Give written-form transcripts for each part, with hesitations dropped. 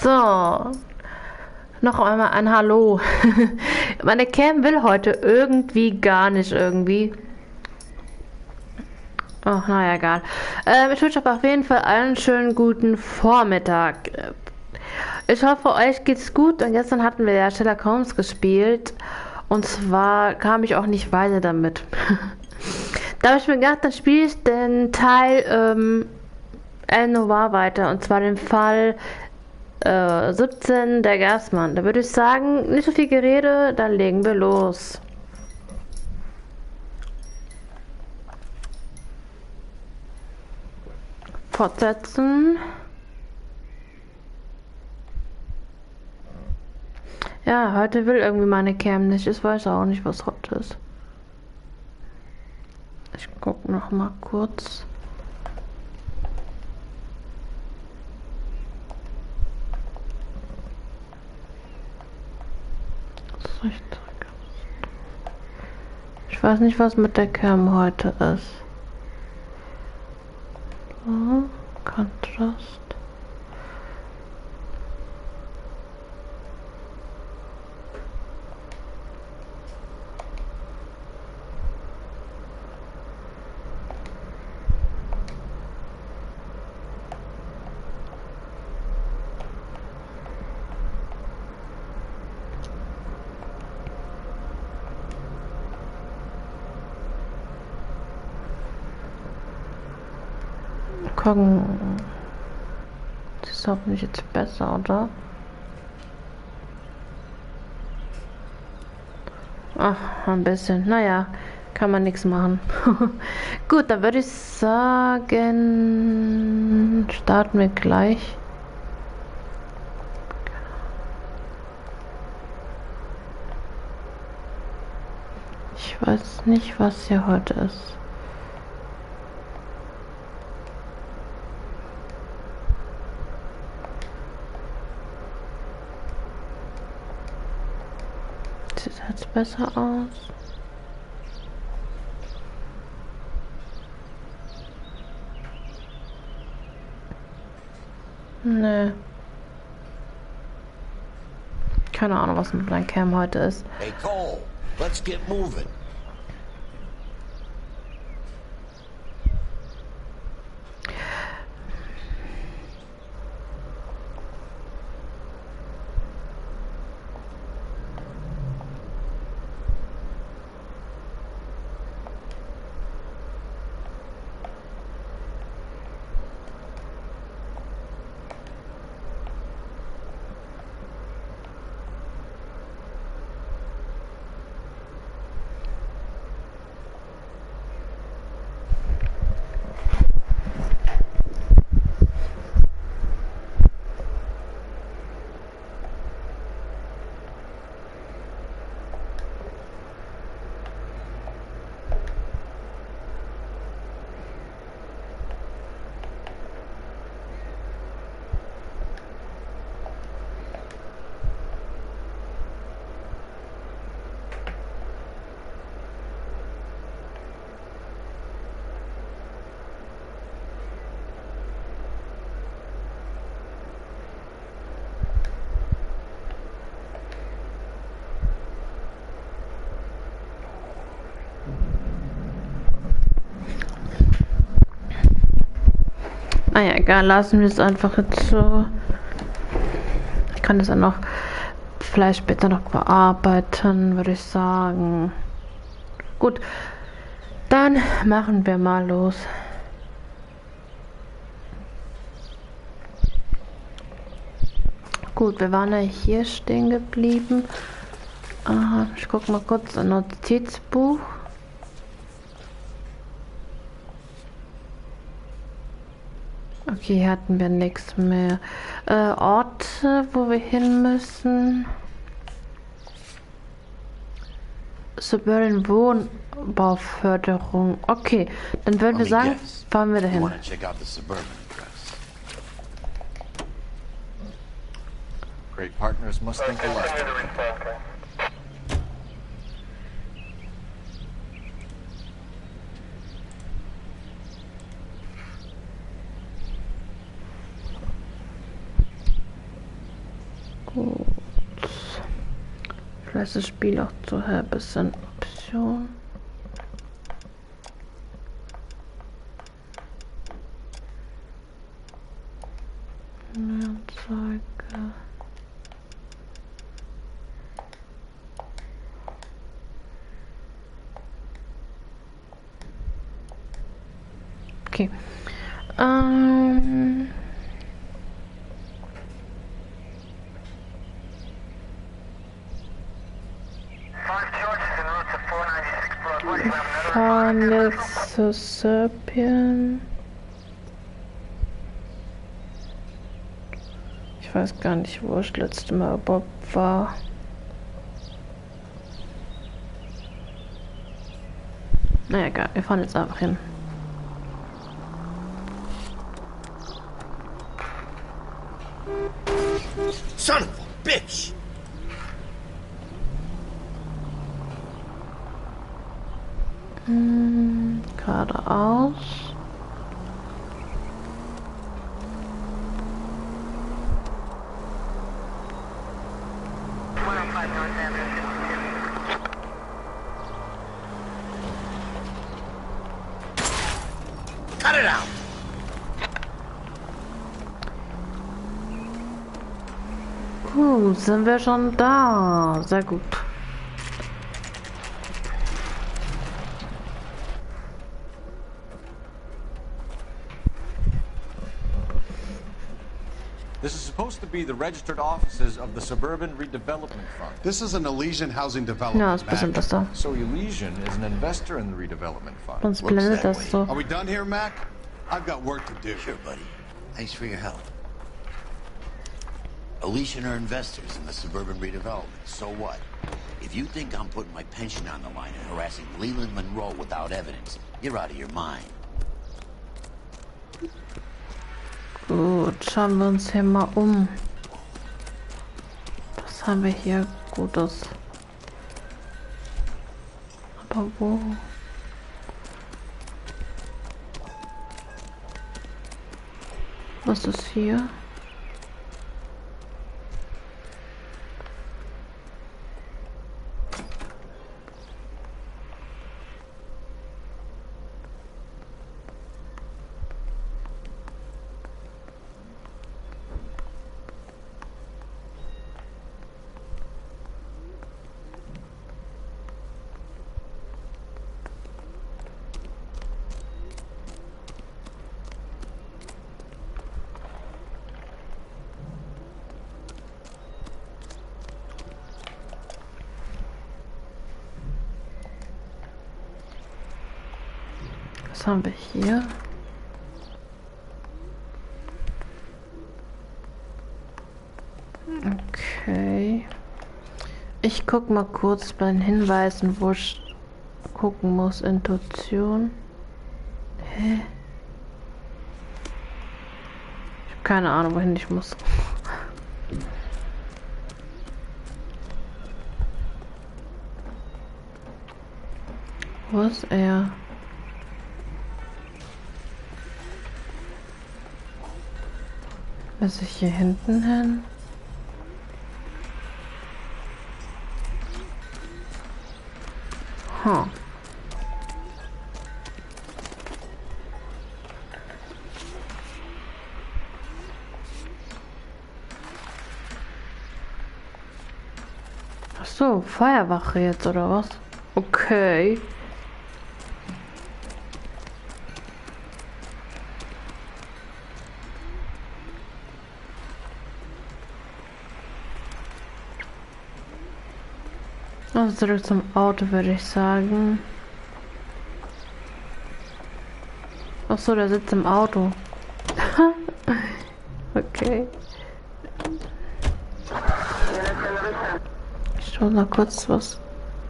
So, noch einmal ein Hallo. Meine Cam will heute irgendwie gar nicht irgendwie. Ach, naja, egal. Ich wünsche auf jeden Fall einen schönen guten Vormittag. Ich hoffe, euch geht's gut. Und gestern hatten wir ja Sherlock Holmes gespielt. Und zwar kam ich auch nicht weiter damit. Da habe ich mir gedacht, dann spiele ich den Teil Noire weiter. Und zwar den Fall 17 der Gasmann. Da würde ich sagen, nicht so viel Gerede, dann legen wir los. Fortsetzen. Ja, heute will irgendwie meine Cam nicht. Ich weiß auch nicht, was heute ist. Ich guck noch mal kurz. Ich weiß nicht, was mit der Cam heute ist. So, Kontrast. Gucken. Das ist hoffentlich jetzt besser, oder? Ach, ein bisschen. Naja, kann man nichts machen. Gut, dann würde ich sagen, starten wir gleich. Ich weiß nicht, was hier heute ist. Sieht jetzt besser aus. Nee. Keine Ahnung, was mit meinem Cam heute ist. Hey Cole, let's get moving. Naja, egal, lassen wir es einfach jetzt so. Ich kann das dann noch vielleicht später noch bearbeiten, würde ich sagen. Gut, dann machen wir mal los. Gut, wir waren ja hier stehen geblieben. Ich gucke mal kurz ein Notizbuch. Okay, hier hatten wir nichts mehr. Orte, wo wir hin müssen. Suburban Wohnbauförderung. Okay, dann würden wir sagen, fahren wir dahin. Great partners must think alike. Gut. Vielleicht ist das Spiel auch zu ein bisschen Option. Anzeige. Okay. Fahren jetzt zu Serpien. Ich weiß gar nicht, wo ich das letzte Mal überhaupt war. Naja, egal, wir fahren jetzt einfach hin. Son of a bitch! Geradeaus. Cut it out! Sind wir schon da? Sehr gut. This is supposed to be the registered offices of the Suburban Redevelopment Fund. This is an Elysian housing Ja, development. ist bestimmt besser. So Elysian is an investor in the redevelopment fund. Sonst blendet das so. Are we done here, Mac? I've got work to do. Sure, buddy. Thanks for your help. Elysian are investors in the suburban redevelopment. So what? If you think I'm putting my pension on the line and harassing Leland Monroe without evidence, you're out of your mind. Gut, schauen wir uns hier mal um. Was haben wir hier Gutes? Aber wo? Was ist hier? Was haben wir hier? Okay. Ich guck mal kurz bei den Hinweisen, wo ich gucken muss. Intuition. Hä? Ich habe keine Ahnung, wohin ich muss. Wo ist er? Muss ich hier hinten hin? Huh. Ach so, Feuerwache jetzt oder was? Okay. Also zurück zum Auto, würde ich sagen. Ach so, der sitzt im Auto. Okay. Ich schau mal kurz was.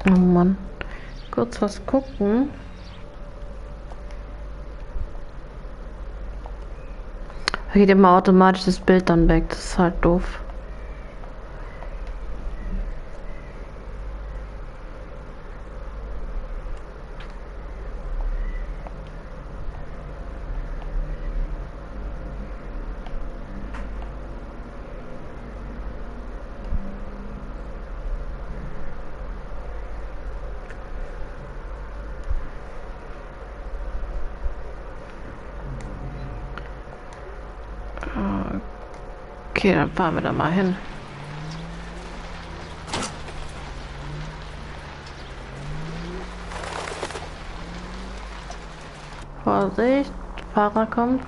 Oh Mann. Kurz was gucken. Da geht immer automatisch das Bild dann weg. Das ist halt doof. Okay, dann fahren wir da mal hin. Vorsicht, Fahrer kommt.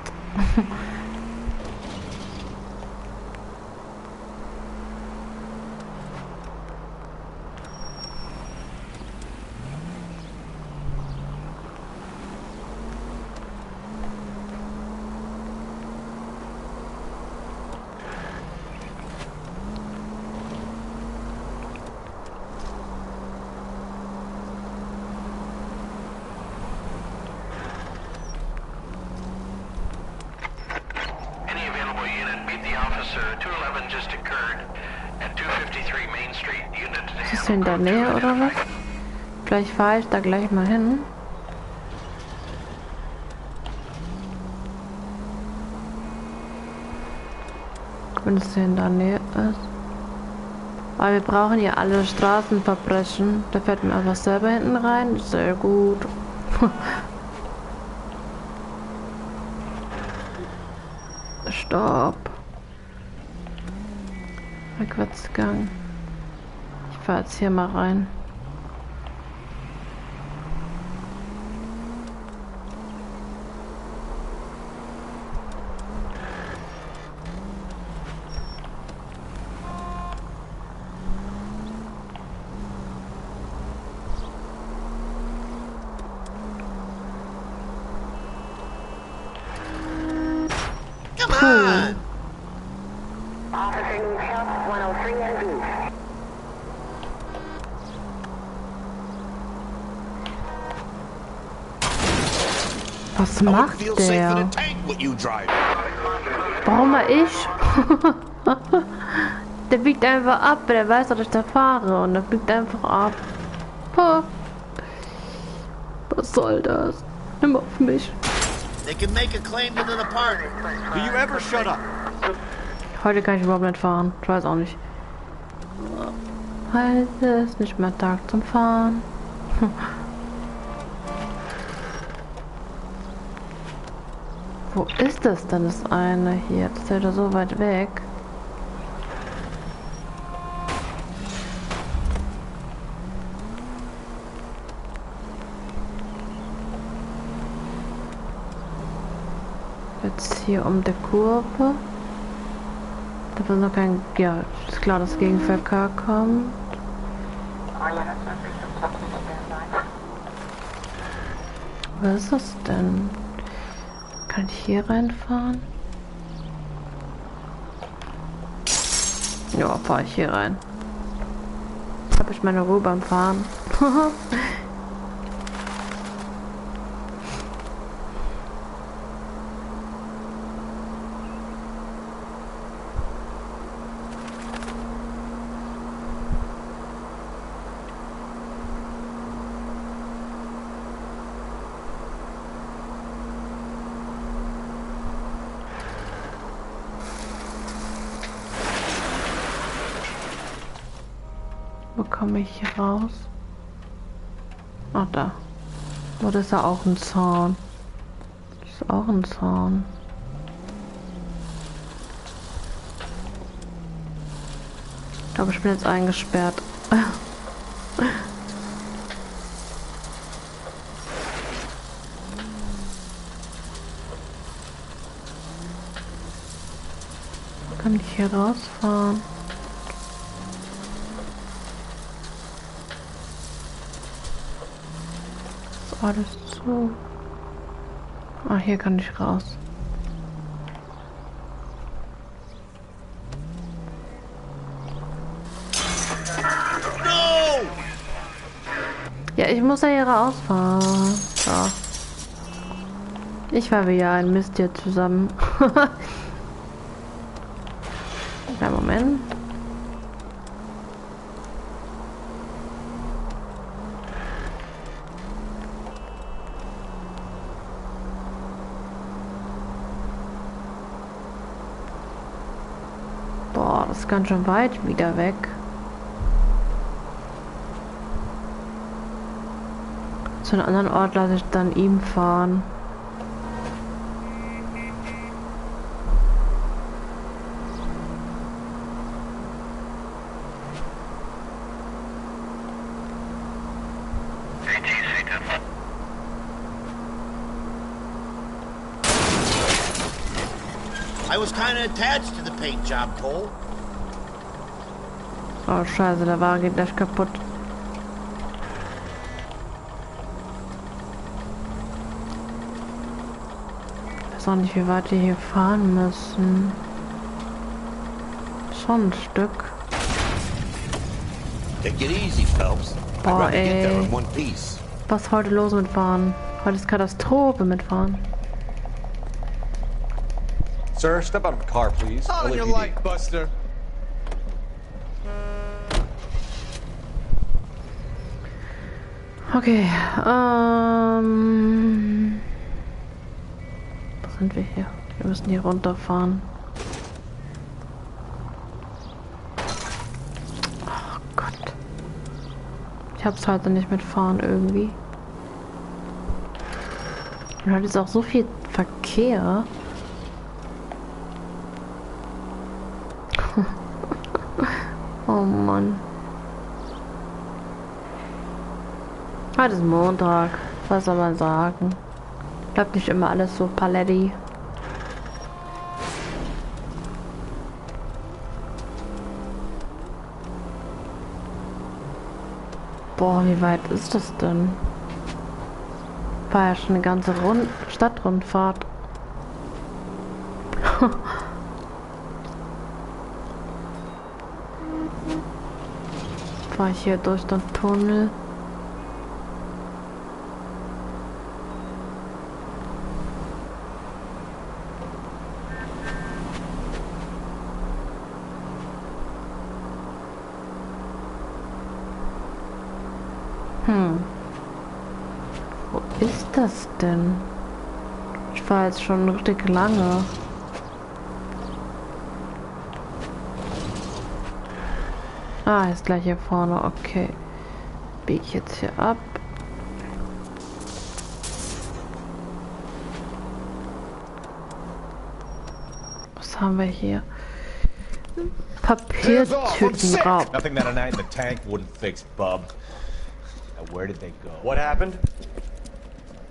Ist das in der Nähe oder was? Vielleicht fahre ich da gleich mal hin. Wenn es hier in der Nähe ist. Aber wir brauchen ja alle Strassenverbrechen. Da fährt mir einfach selber hinten rein. Sehr gut. Stopp. Rückwärtsgang. Ich fahre jetzt hier mal rein. Cool. Was macht der? Warum mal ich? Der biegt einfach ab, der weiß, dass ich da fahre und der biegt einfach ab. Puh. Was soll das? Nimm auf mich. Do you ever shut up? Heute kann ich überhaupt nicht fahren. Ich weiß auch nicht. Heute ist nicht mehr Tag zum Fahren. Wo ist das denn, das eine hier? Das ist ja wieder so weit weg. Jetzt hier um der Kurve. Da wird noch kein... Ja, ist klar, dass Gegenverkehr kommt. Was ist das denn? Kann ich hier reinfahren? Ja, fahre ich hier rein. Habe ich meine Ruhe beim Fahren. Wo komme ich hier raus? Ach, da. Oh, das ist ja auch ein Zaun. Das ist auch ein Zaun. Ich glaube, ich bin jetzt eingesperrt. Kann ich hier rausfahren? Alles zu. Ah, hier kann ich raus. No! Ja, ich muss ja hier rausfahren. So. Ich war wieder ein Mist hier zusammen. Ja, Moment. Boah, das ist ganz schön weit wieder weg. Zu einem anderen Ort lasse ich dann ihm fahren. I was kind of attached to the paint job, Cole. Oh, scheiße, der Wagen geht gleich kaputt. Ich weiß auch nicht, wie weit wir hier fahren müssen. Schon ein Stück. Take it easy, Phelps. I'd Boah, rather get there ey. in one piece. Was ist heute los mit Fahren? Heute ist Katastrophe mit Fahren. Sir, step out of the car, please. Out on your LAPD. light, Buster. Okay, wo sind wir hier? Wir müssen hier runterfahren. Oh Gott. Ich hab's heute nicht mit Fahren irgendwie. Und heute ist auch so viel Verkehr. Oh Mann. Heute ist Montag. Was soll man sagen? Bleibt nicht immer alles so paletti. Boah, wie weit ist das denn? War ja schon eine ganze Stadtrundfahrt. War ich hier durch den Tunnel? Wo ist das denn? Ich war jetzt schon richtig lange. Ah, ist gleich hier vorne. Okay. Biege ich jetzt hier ab. Was haben wir hier? Papiertütenraub. Nothing that a night in the tank wouldn't fix, bub. Now, where did they go? What happened?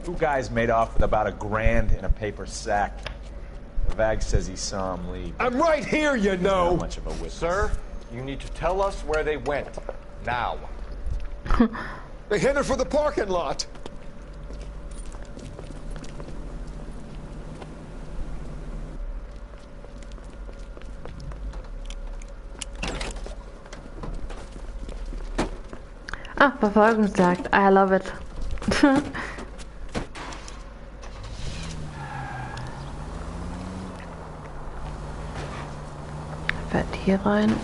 Two guys made off with about $1,000 in a paper sack. The Vag says he saw him leave. I'm right here, you Not know. much of a witness. Sir, you need to tell us where they went. Now. They headed for the parking lot. Ah, Verfolgungsjagd. I love it. Fährt hier rein.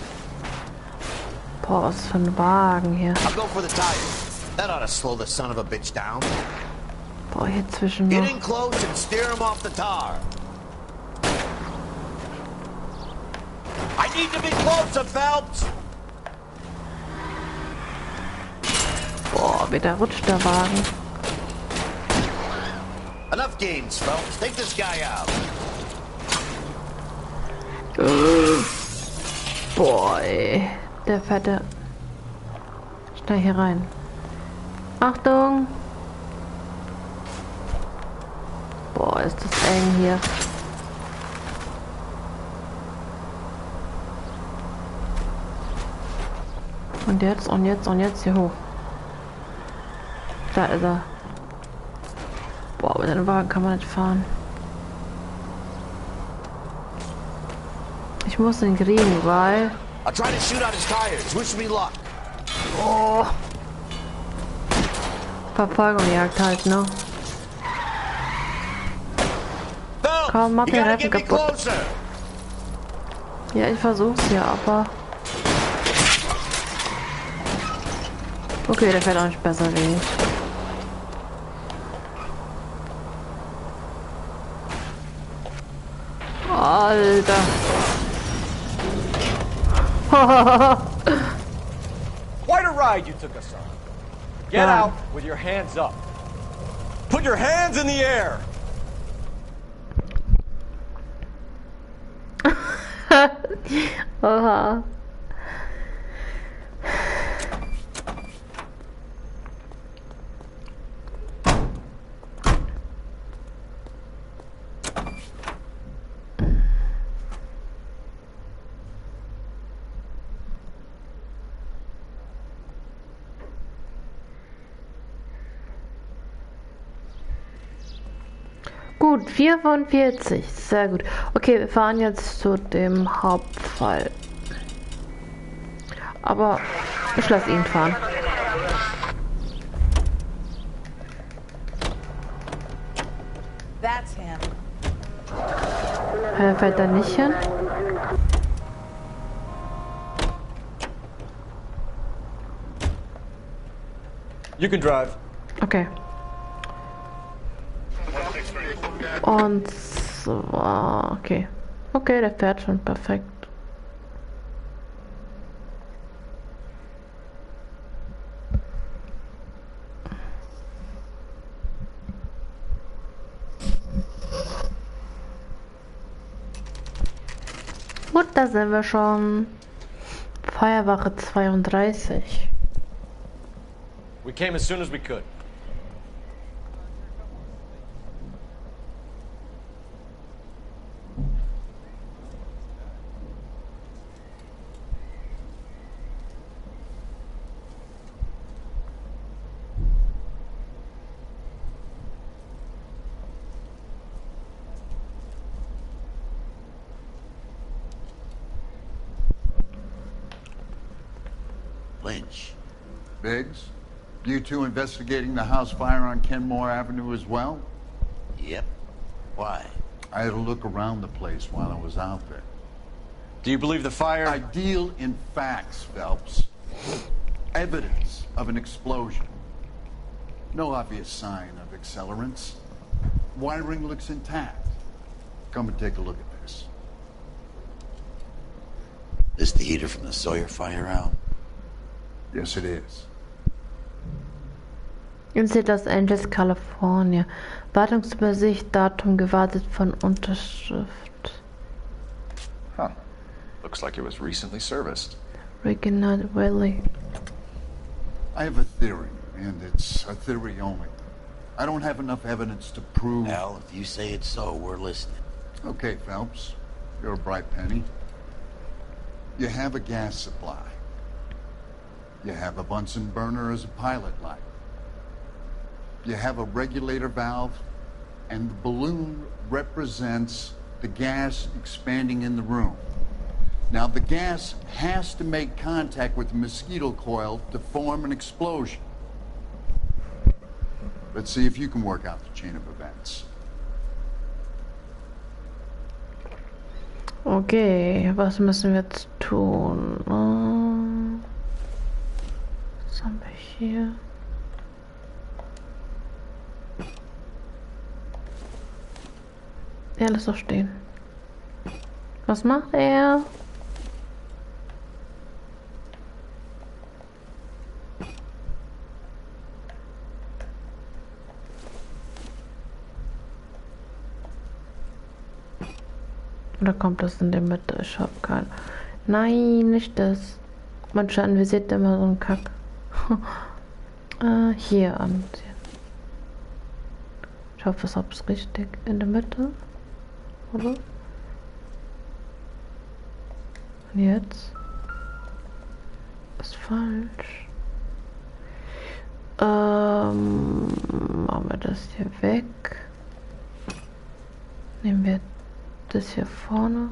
Boah, was für ein Wagen hier. I'll go for the tires. That ought to slow the son of a bitch down. Boah, hier zwischen Get noch. in close and steer him off the tar. I need to be closer, Phelps. Boah, wieder rutscht der Wagen. Enough games, Phelps. Take this guy out. Boah, ey. Der fette. Schnell hier rein. Achtung! Boah, ist das eng hier. Und jetzt hier hoch. Da ist er. Boah, mit dem Wagen kann man nicht fahren. Ich muss ihn kriegen, weil... I'll try to shoot out his tires. Wish me luck. Oh. Verfolgung jagt halt, ne? Phelps, Komm, mach you den gotta Reifen get me kaputt. closer. Ja, ich versuch's ja, aber... Okay, der fährt auch nicht besser wie ich. Alter. Quite a ride you took us on. Get Yeah. out with your hands up. Put your hands in the air. Oha. Gut, 44. Sehr gut. Okay, wir fahren jetzt zu dem Hauptfall. Aber ich lasse ihn fahren. That's him. Er fährt da nicht hin. You can drive. Okay. Und zwar... Okay. Okay, der fährt schon perfekt. Gut, da sind wir schon. Feuerwache 32. We came as soon as we could. Lynch. Biggs, you two investigating the house fire on Kenmore Avenue as well? Yep. Why? I had a look around the place while I was out there. Do you believe the fire? I deal in facts, Phelps. Evidence of an explosion. No obvious sign of accelerants. Wiring looks intact. Come and take a look at this. Is the heater from the Sawyer fire out? Yes, it is. In Los Angeles, California. Wartungsübersicht, Datum gewartet von Unterschrift. Huh. Looks like it was recently serviced. Reginald Valley. I have a theory, and it's a theory only. I don't have enough evidence to prove... Al, if you say it's so, we're listening. Okay, Phelps. You're a bright penny. You have a gas supply. You have a Bunsen burner as a pilot light. You have a regulator valve, and the balloon represents the gas expanding in the room. Now, the gas has to make contact with the mosquito coil to form an explosion. Let's see if you can work out the chain of events. Okay, was müssen wir jetzt tun? Was haben wir hier? Ja, lass doch stehen. Was macht er? Oder kommt das in der Mitte? Ich hab keinen. Nein, nicht das. Manche anvisiert immer so einen Kack. Hier anziehen. Ich hoffe, es ist richtig. In der Mitte. Oder? Und jetzt? Ist falsch. Machen wir das hier weg. Nehmen wir das hier vorne.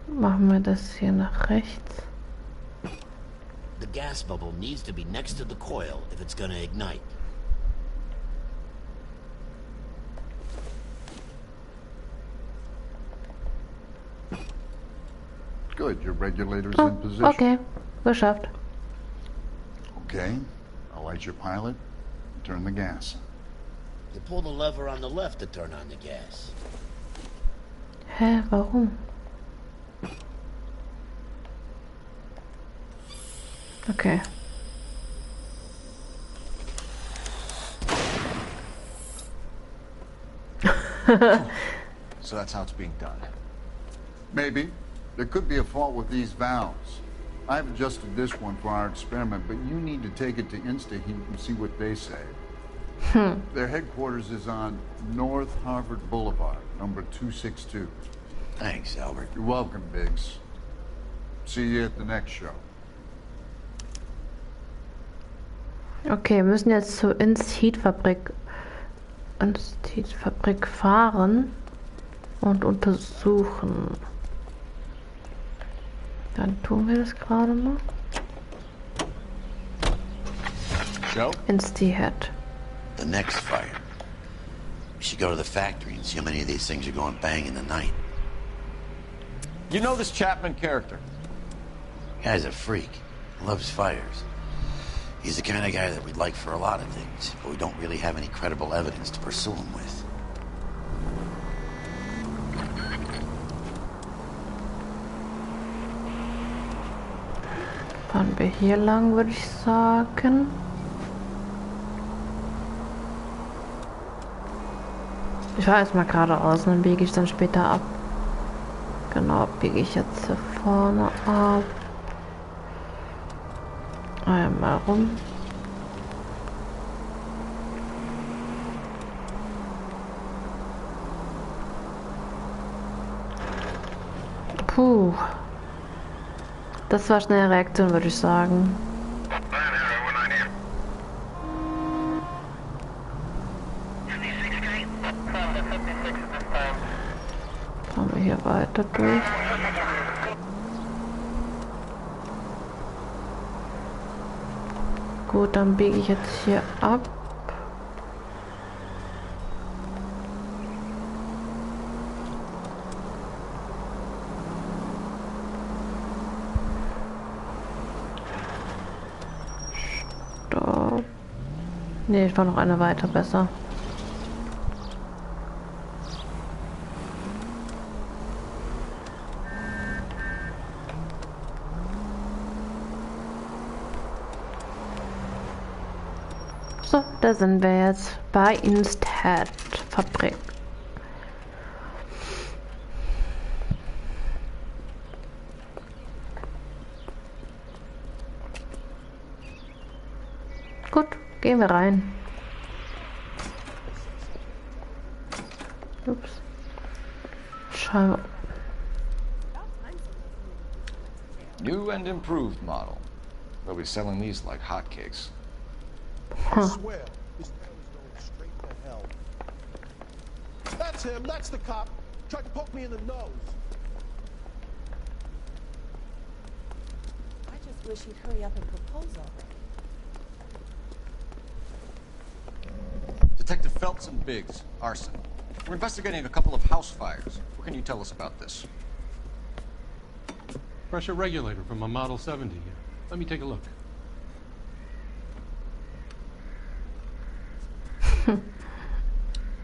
Machen wir das hier nach rechts. The gas bubble needs to be next to the coil if it's gonna ignite. Good, your regulator's in position. Okay, geschafft. Okay, I'll light your pilot, turn the gas. You pull the lever on the left to turn on the gas. Hä, warum? Okay. So that's how it's being done. Maybe. There could be a fault with these valves. I've adjusted this one for our experiment, but you need to take it to InstaHeat and see what they say. Their headquarters is on North Harvard Boulevard, number 262. Thanks, Albert. You're welcome, Biggs. See you at the next show. Okay, wir müssen jetzt zur InstaHeat-Fabrik. Uns die Fabrik fahren und untersuchen. Dann tun wir das gerade mal. Joe? Insti-Head. The next fire. We should go to the factory and see how many of these things are going bang in the night. You know this Chapman character? Guy's a freak. Loves fires. He's the kind of guy that we'd like for a lot of things, but we don't really have any credible evidence to pursue him with. Fahren wir hier lang, würde ich sagen. Ich fahre erstmal geradeaus, dann biege ich dann später ab. Genau, biege ich jetzt hier vorne ab. Einmal rum. Puh. Das war schnelle Reaktion, würde ich sagen. Fahren wir hier weiter durch. Gut, dann biege ich jetzt hier ab. Stopp. Nee, ich war noch eine weiter besser. So, da sind wir jetzt bei Fabrik. Gut, gehen wir rein. Ups. Schau. New and improved model. They'll be selling these like hotcakes. I swear, this town is going straight to hell. That's him, that's the cop. Tried to poke me in the nose. I just wish he'd hurry up and propose already. Detective Phelps and Biggs, arson. We're investigating a couple of house fires. What can you tell us about this? Pressure regulator from a Model 70. Let me take a look.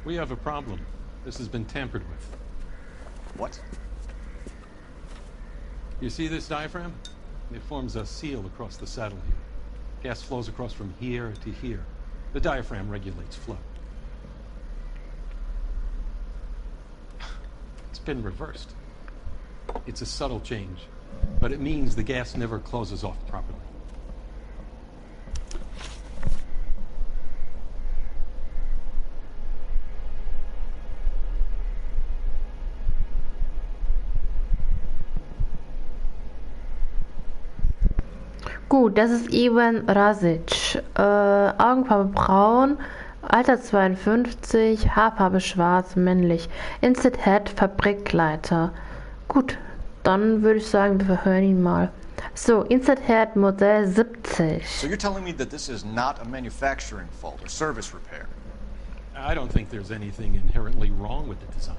We have a problem. This has been tampered with. What? You see this diaphragm? It forms a seal across the saddle here. Gas flows across from here to here. The diaphragm regulates flow. It's been reversed. It's a subtle change, but it means the gas never closes off properly. Gut, das ist Ivan Rasic. Augenfarbe braun, Alter 52, Haarfarbe schwarz, männlich. Instant-Head, Fabrikleiter. Gut, dann würde ich sagen, wir verhören ihn mal. So, Instant-Head Modell 70. So you're telling me that this is not a manufacturing fault or service repair? I don't think there's anything inherently wrong with the design.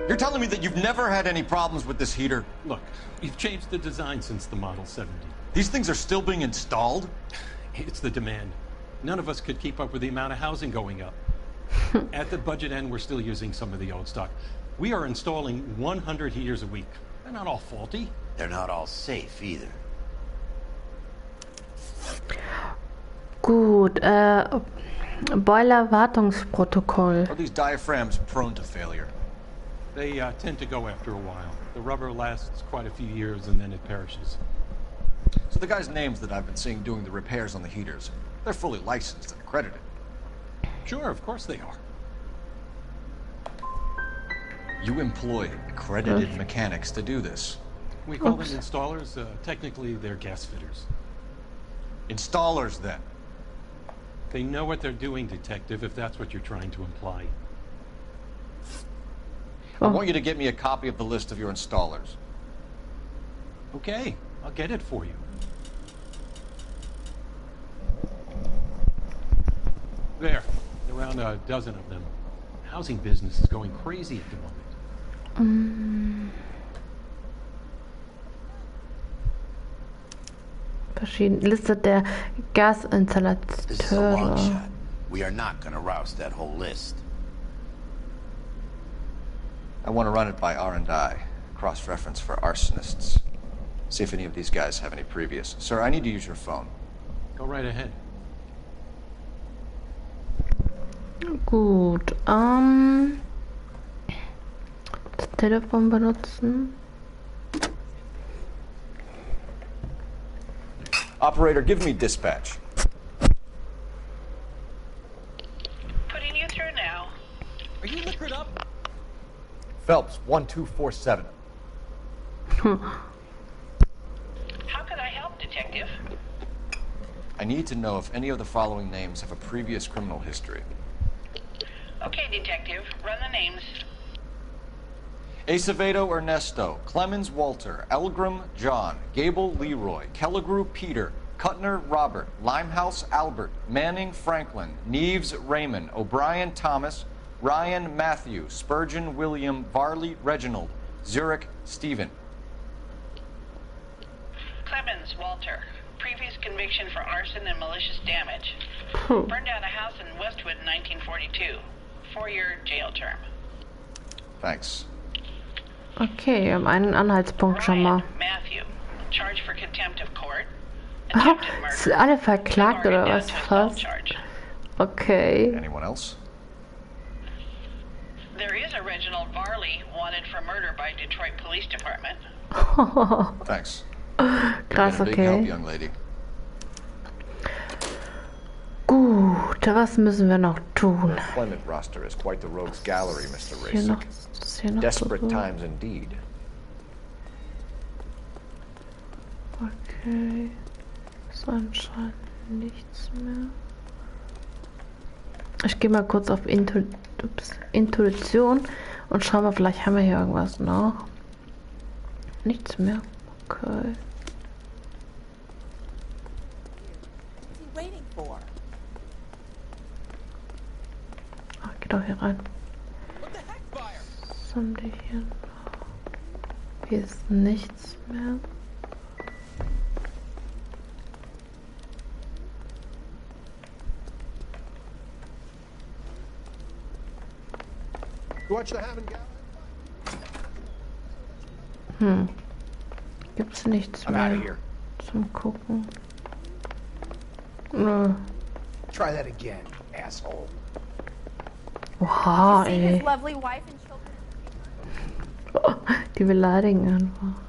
You're telling me that you've never had any problems with this heater? Look, we've changed the design since the Model 70. These things are still being installed? It's the demand. None of us could keep up with the amount of housing going up. At the budget end, we're still using some of the old stock. We are installing 100 heaters a week. They're not all faulty. They're not all safe either. Gut, Boiler-Wartungsprotokoll. Are these diaphragms prone to failure? They tend to go after a while. The rubber lasts quite a few years and then it perishes. So the guys' names that I've been seeing doing the repairs on the heaters, they're fully licensed and accredited. Sure, of course they are. You employ accredited mechanics to do this. We call them installers. Technically, they're gas fitters. Installers, then. They know what they're doing, Detective, if that's what you're trying to imply. I want you to get me a copy of the list of your installers. Okay, I'll get it for you. There, around a dozen of them. Housing business is going crazy at the moment. Verschiedene Liste der This is a long Gasinstallateure. shot. We are not going to rouse that whole list. I want to run it by R&I, cross-reference for arsonists. See if any of these guys have any previous. Sir, I need to use your phone. Go right ahead. Gut, das Telefon benutzen. Operator, give me dispatch. Putting you through now. Are you liquored up? Phelps, 1247. How can I help, Detective? I need to know if any of the following names have a previous criminal history. Okay, Detective, run the names. Acevedo Ernesto, Clemens Walter, Elgram John, Gable Leroy, Kelligrew Peter, Kuttner Robert, Limehouse Albert, Manning Franklin, Neves Raymond, O'Brien Thomas, Ryan Matthew, Spurgeon William, Varley Reginald, Zurich Stephen. Clemens Walter. Previous conviction for arson and malicious damage. Burned down a house in Westwood in 1942. 4-year jail term. Thanks. Okay, wir haben einen Anhaltspunkt schon mal. Ryan Matthew. Charged for contempt of court. Ah, Attempted murder. sind alle verklagt oder Bargained was? down to assault Fast. charge. Okay. Anyone else? There is a Reginald Varley wanted for murder by Detroit Police Department. Thanks. Krass, Been a big help, okay. young lady. Gut, was müssen wir noch tun? Employment roster is quite the rogues gallery, Mr. Hier noch, Racek. ist hier noch Desperate so? times indeed. Okay. Ist anscheinend nichts mehr. Ich gehe mal kurz auf Intuition und schau mal, vielleicht haben wir hier irgendwas noch. Nichts mehr. Okay. What's he waiting for? Ach, geh doch hier rein. Was haben die hier noch? Hier ist nichts mehr. You watch the Hammond Gallery? Gibt's nichts I'm out of mehr here. zum Gucken. Nö. Try that again, asshole. Oha, See ey. his lovely wife and children. Die beleidigen einfach.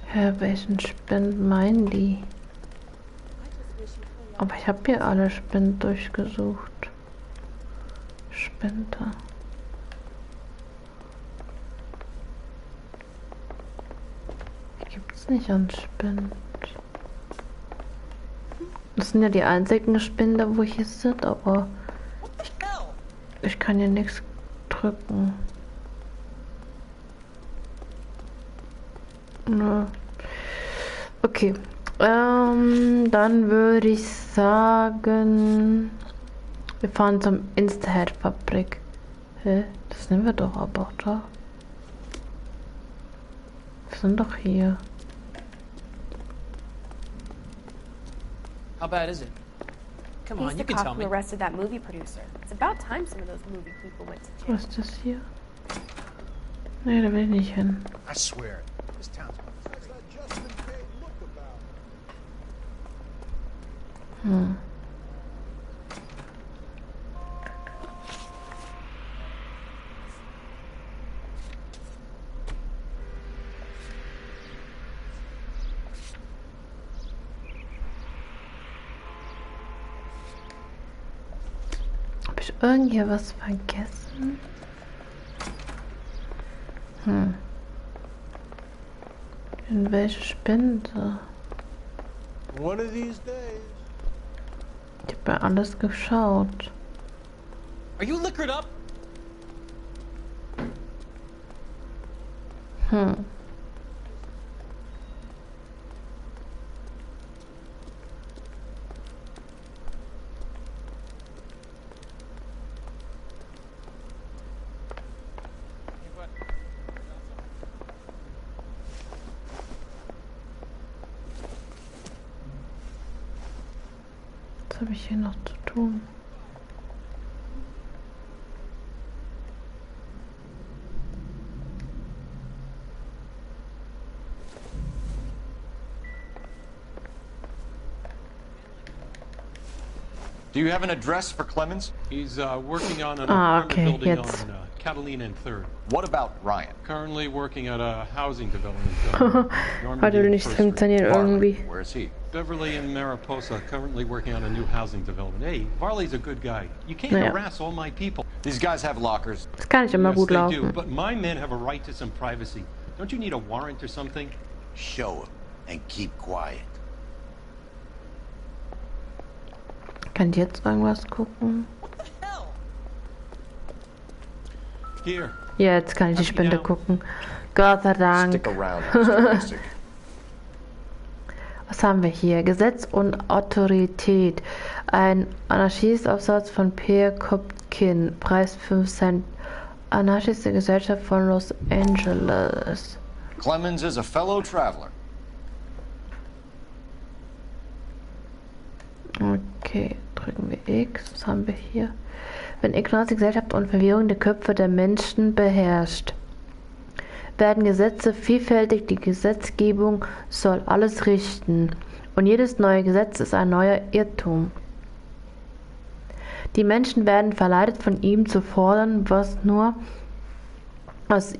Hä, welchen Spind meinen die? I just wish you'd hurry up. Aber ich habe hier alle Spind durchgesucht. Spinde. Hier gibt's nicht an Spind. Das sind ja die einzigen Spinde, wo hier sind, aber ich kann hier nichts drücken. Nö. Okay. Dann würde ich sagen, wir fahren zum Instahead-Fabrik. Hä? Das nehmen wir doch aber, oder? Wir sind doch hier. How bad is it? Come on, He's you the can tell cop me. who arrested that movie producer. It's about time some of those movie people went to jail. Was ist das hier? Nee, da will ich nicht hin. I swear, this town's That's that Justin Cade look about. ich irgendwie was vergessen? In welche Spinde? One of these days. Ich hab mir alles geschaut. Are you liquored up? Was habe ich hier noch zu tun? Do you have an address for Clemens? He's working on an Okay, apartment building jetzt. on Catalina and 3rd. What about Ryan? Currently working at a housing development. Heute will nicht funktionieren irgendwie. Where is he? Beverly and Mariposa currently working on a new housing development. Hey, Varley's a good guy. You can't Naja. harass all my people. These guys have lockers. Das kann nicht immer Yes, gut they do, laufen. but my men have a right to some privacy. Don't you need a warrant or something? Show him and keep quiet. Kann ich jetzt irgendwas gucken? Here. Jetzt kann ich die Spinde gucken. Gott sei Dank. Stick around, Mr. Mystic. Was haben wir hier? Gesetz und Autorität. Ein Anarchist-Aufsatz von Pierre Kopkin. Preis 5 Cent. Anarchistische Gesellschaft von Los Angeles. Clemens is a fellow traveler. Okay, drücken wir X. Was haben wir hier? Wenn Ignoranz die Gesellschaft und Verwirrung der Köpfe der Menschen beherrscht, werden Gesetze vielfältig. Die Gesetzgebung soll alles richten. Und jedes neue Gesetz ist ein neuer Irrtum. Die Menschen werden verleitet, von ihm zu fordern, was nur aus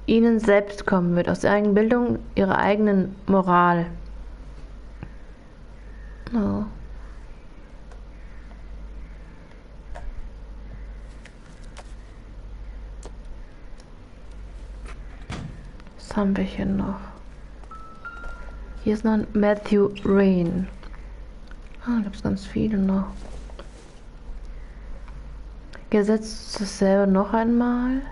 ihnen selbst kommen wird, aus ihrer eigenen Bildung, ihrer eigenen Moral. Oh. Was haben wir hier noch? Hier ist noch ein Matthew Rain. Ah, da gibt es ganz viele noch. Gesetz dasselbe noch einmal.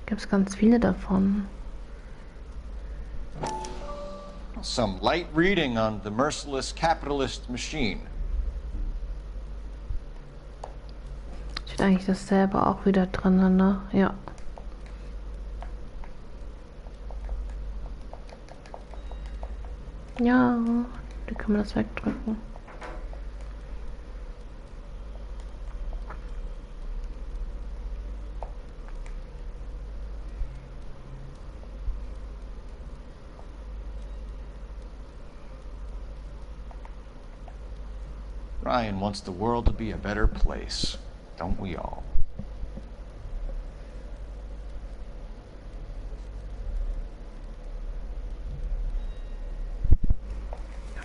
Gibt es ganz viele davon. Some light reading on the merciless capitalist machine. Steht eigentlich dasselbe auch wieder drin, ne? Ja. Ja, wie kann man das wegdrücken? Ryan wants the world to be a better place. Don't we all?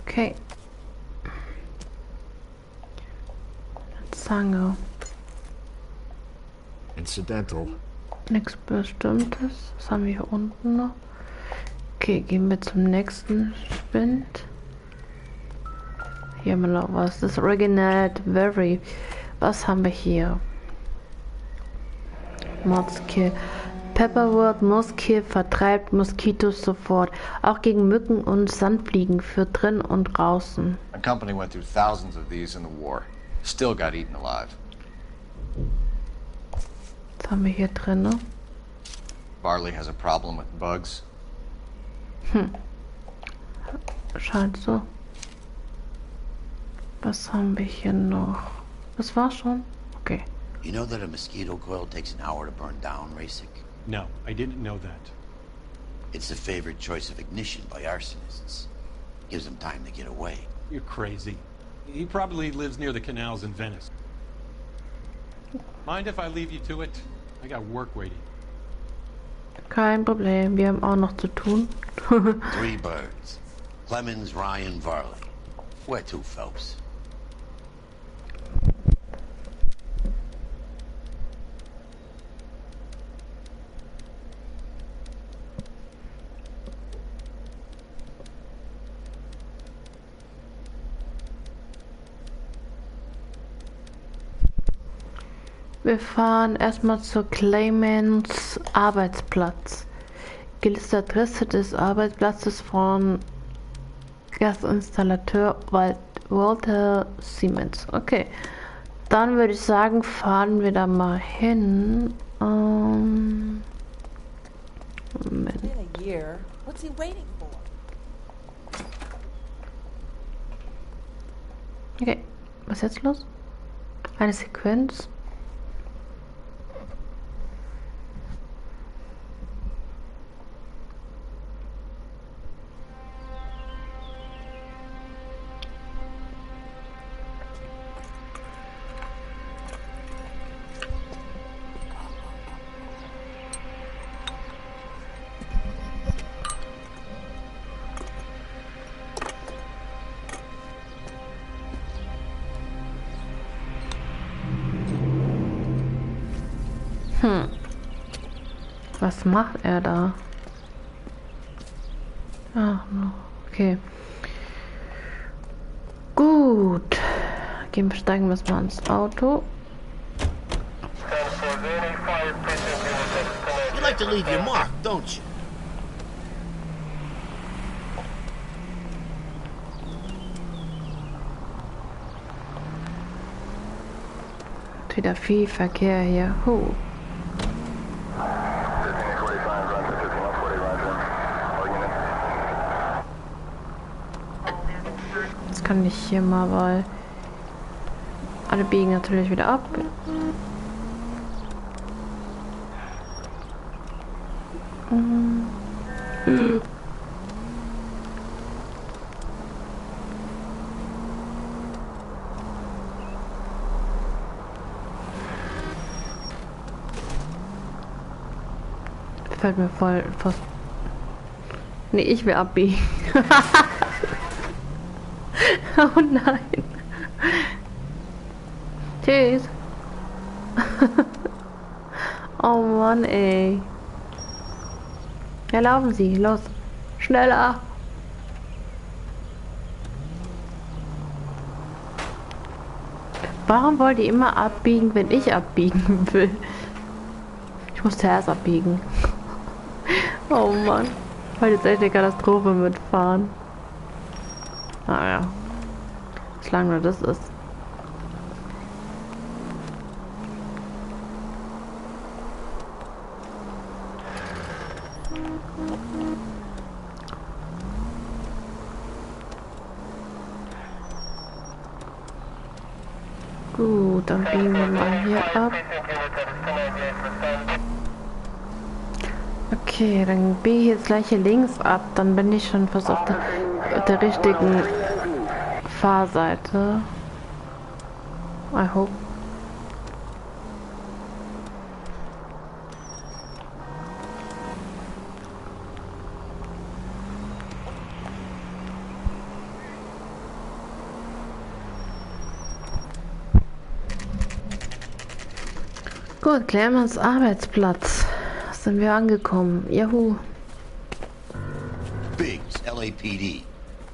Okay. Zange. Incidental. Nichts Bestimmtes. Was haben wir hier unten noch? Okay, gehen wir zum nächsten Spind. Hier haben wir noch was. Das Original Very. Was haben wir hier? Mordskill. Pepperwort Moskill vertreibt Moskitos sofort. Auch gegen Mücken und Sandfliegen für drin und draußen. My company went through thousands of these in the war. Still got eaten alive. Was haben wir hier drin? Ne? Varley has a problem with bugs. Scheint so. Was haben wir hier noch? Das war's schon? Okay. You know that a mosquito coil takes an hour to burn down, Rasic? No, I didn't know that. It's the favorite choice of ignition by arsonists. Gives them time to get away. You're crazy. He probably lives near the canals in Venice. Mind if I leave you to it? I got work waiting. Kein Problem, wir haben auch noch zu tun. 3 birds. Clemens, Ryan, Varley. Where to, Phelps? Wir fahren erstmal zu Clemens Arbeitsplatz. Gelistete Adresse des Arbeitsplatzes von Gasinstallateur Walter Siemens. Okay. Dann würde ich sagen, fahren wir da mal hin. Moment. In a year. What's he waiting for? Okay, was ist jetzt los? Eine Sequenz. Was macht er da? Ach, okay. Gut. Steigen wir mal ins Auto. You like to leave your mark, don't you? Wieder viel Verkehr hier. Jetzt kann ich hier mal, weil alle biegen natürlich wieder ab. Fällt mir voll fast. Nee, ich will abbiegen. Oh nein. Tschüss. Oh Mann, ey. Ja, laufen Sie, los. Schneller. Warum wollt ihr immer abbiegen, wenn ich abbiegen will? Ich muss zuerst abbiegen. Oh Mann. Heute ist echt eine Katastrophe mitfahren. Naja. Solange nur das ist. Gut, dann biegen wir mal hier ab. Okay, dann biege ich jetzt gleich hier links ab. Dann bin ich schon fast auf der richtigen Fahrseite. I hope. Gut, Clemens Arbeitsplatz. Sind wir angekommen. Juhu. Biggs, LAPD.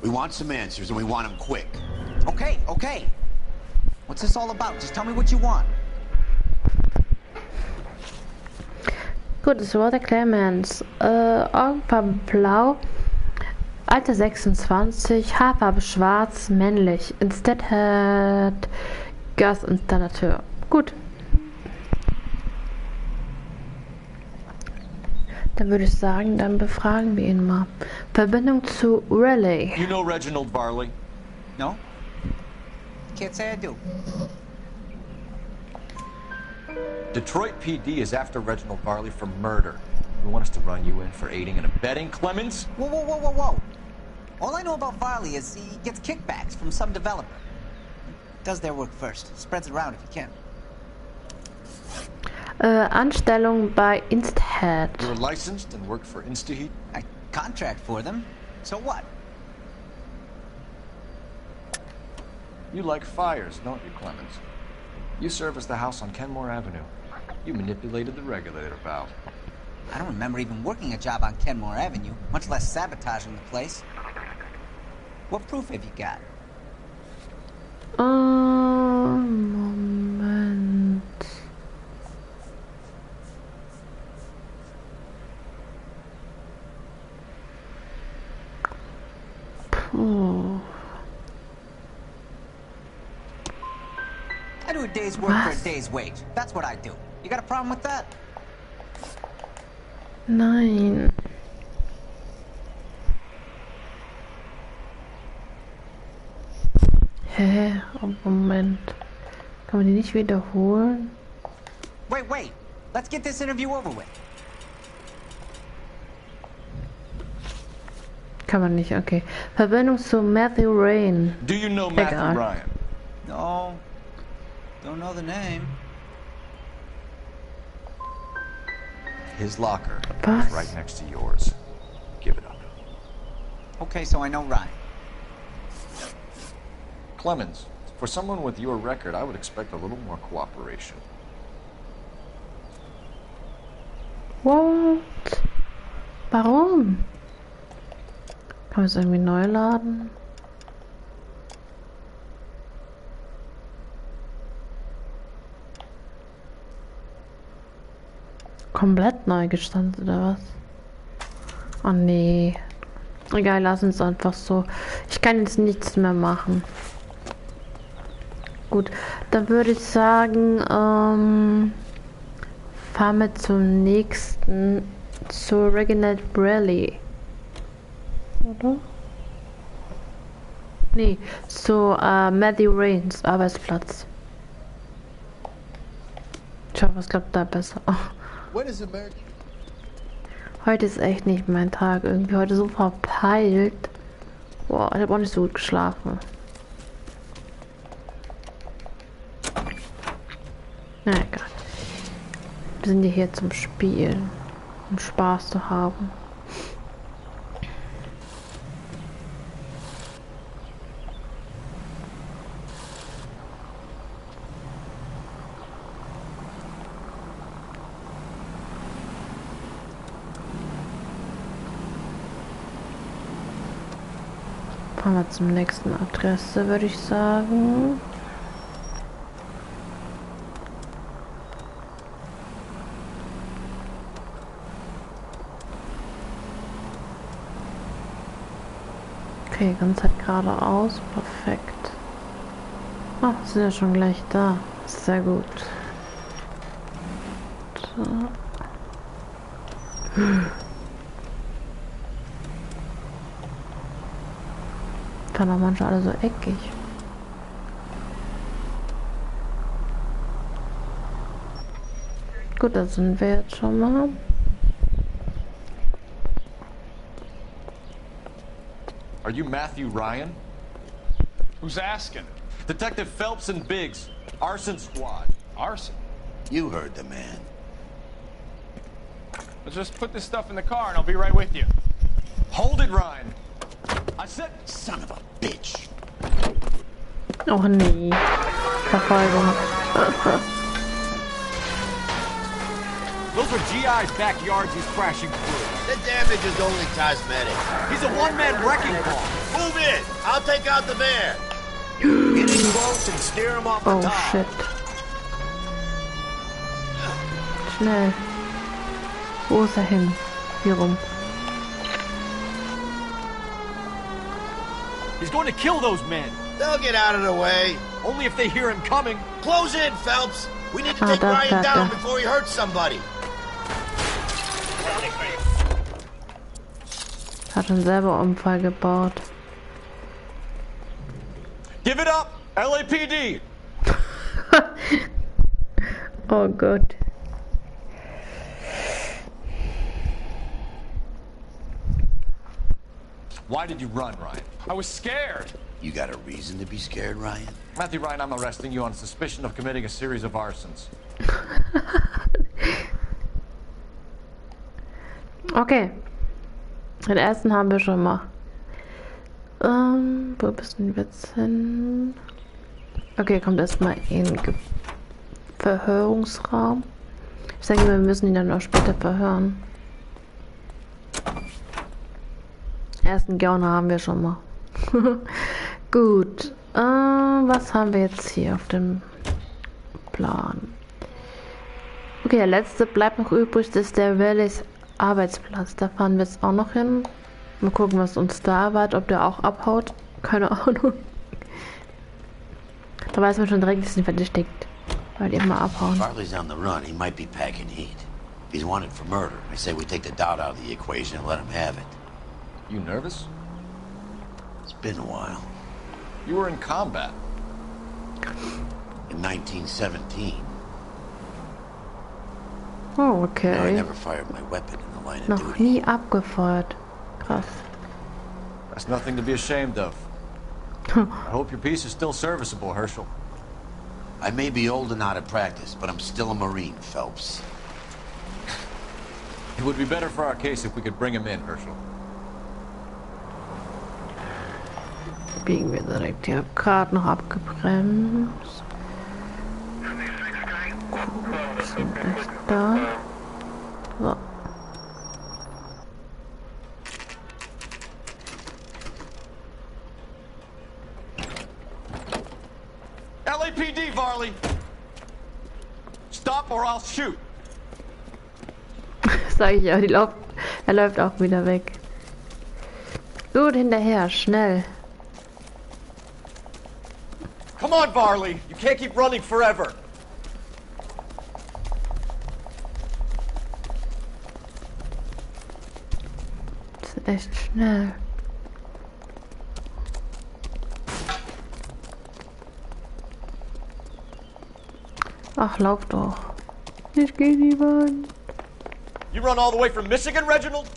We want some answers and we want them quick. Okay, okay. What's this all about? Just tell me what you want. Gut, es war der Clemens. Augenfarbe blau. Alter 26. Haarfarbe schwarz. Männlich. Instead hat Gasinstallateur. Gut. Dann würde ich sagen, dann befragen wir ihn mal. Verbindung zu Raleigh. You know Reginald Varley? No? Can't say I do. Detroit PD is after Reginald Varley for murder. We want us to run you in for aiding and abetting Clemens? Whoa, whoa, whoa, whoa, whoa. All I know about Varley is he gets kickbacks from some developer. Does their work first. Spreads it around if he can. Anstellung bei Insthead. You're licensed and work for Instaheat? I contract for them. So what? You like fires, don't you, Clemens? You serviced the house on Kenmore Avenue. You manipulated the regulator valve. I don't remember even working a job on Kenmore Avenue, much less sabotaging the place. What proof have you got? Moment. day's work for a day's wage. That's what I do. You got a problem with that? Nein. Hä? Oh, Moment. Kann man die nicht wiederholen? Wait. Let's get this interview over with. Kann man nicht, okay. Verbindung zu Matthew Rain. Do you know Matthew Egal. Ryan? No. Don't know the name. His locker Was? is right next to yours. Give it up. Okay, so I know Ryan. Clemens, for someone with your record, I would expect a little more cooperation. What? Warum? Kann man es irgendwie neu laden? Komplett neu gestartet oder was? Oh nee. Egal, lass uns einfach so. Ich kann jetzt nichts mehr machen. Gut, dann würde ich sagen, fahren wir zum nächsten, zu Reginald Braley. Oder? Nee, zu Matthew Rains Arbeitsplatz. Ich hoffe, es klappt da besser. When is American? Heute ist echt nicht mein Tag. Irgendwie heute so verpeilt. Boah, ich habe auch nicht so gut geschlafen. Na egal. Wir sind ja hier zum Spielen. Um Spaß zu haben. Fahren wir zum nächsten Adresse, würde ich sagen. Okay, ganz halt geradeaus. Perfekt. Ah, sind ja schon gleich da. Sehr gut. So. Dann auch manchmal alle so eckig. Gut, da sind wir jetzt schon mal. Are you Matthew Ryan? Who's asking? Detective Phelps and Biggs, arson squad. Arson? You heard the man. Let's just put this stuff in the car and I'll be right with you. Hold it, Ryan. I said, Son of a bitch. Oh nee. Verfolgung. those are GI's backyards he's crashing through. The damage is only cosmetic. He's a one-man wrecking ball. Move in. I'll take out the van. Get in close and steer him off the Oh top. shit. Schnell. Wo ist er hin? Hier rum. He's going to kill those men. They'll get out of the way. Only if they hear him coming. Close in, Phelps. We need to Ah, take da, Ryan da, down da. before he hurts somebody. Hat schon selber Unfall gebaut. Give it up, LAPD. Oh Gott. Why did you run, Ryan? I was scared. You got a reason to be scared, Ryan? Matthew Ryan, I'm arresting you on suspicion of committing a series of arsons. Okay. Den ersten haben wir schon mal. Wo bist du jetzt hin? Okay, kommt erstmal in Verhörungsraum. Ich denke, wir müssen ihn dann auch später verhören. Ersten Gauner haben wir schon mal. Gut. Was haben wir jetzt hier auf dem Plan? Okay, der letzte bleibt noch übrig. Das ist der Valleys Arbeitsplatz. Da fahren wir jetzt auch noch hin. Mal gucken, was uns da erwartet. Ob der auch abhaut. Keine Ahnung. Da weiß man schon direkt, dass ihn verdächtigt. Weil die immer abhauen. Farley's on the run. He might be packing heat. If he's wanted for murder, I say we take the doubt out of the equation and let him have it. You nervous? It's been a while. You were in combat. In 1917. Oh, No, I okay. never fired my weapon in the line of Noch duty. nie abgefeuert. Krass. That's nothing to be ashamed of. I hope your piece is still serviceable, Herschel. I may be old and out of practice, but I'm still a Marine, Phelps. It would be better for our case if we could bring him in, Herschel. Biegen wir direkt. Ich habe gerade noch abgebremst. Gut, sind gleich da. So. LAPD, Varley! Stop or I'll shoot! Sag ich ja, er läuft auch wieder weg. Gut, hinterher, schnell. Come on, Varley! You can't keep running forever! Das ist echt schnell. Ach, lauf doch. Ich geh lieber. You run all the way from Michigan, Reginald?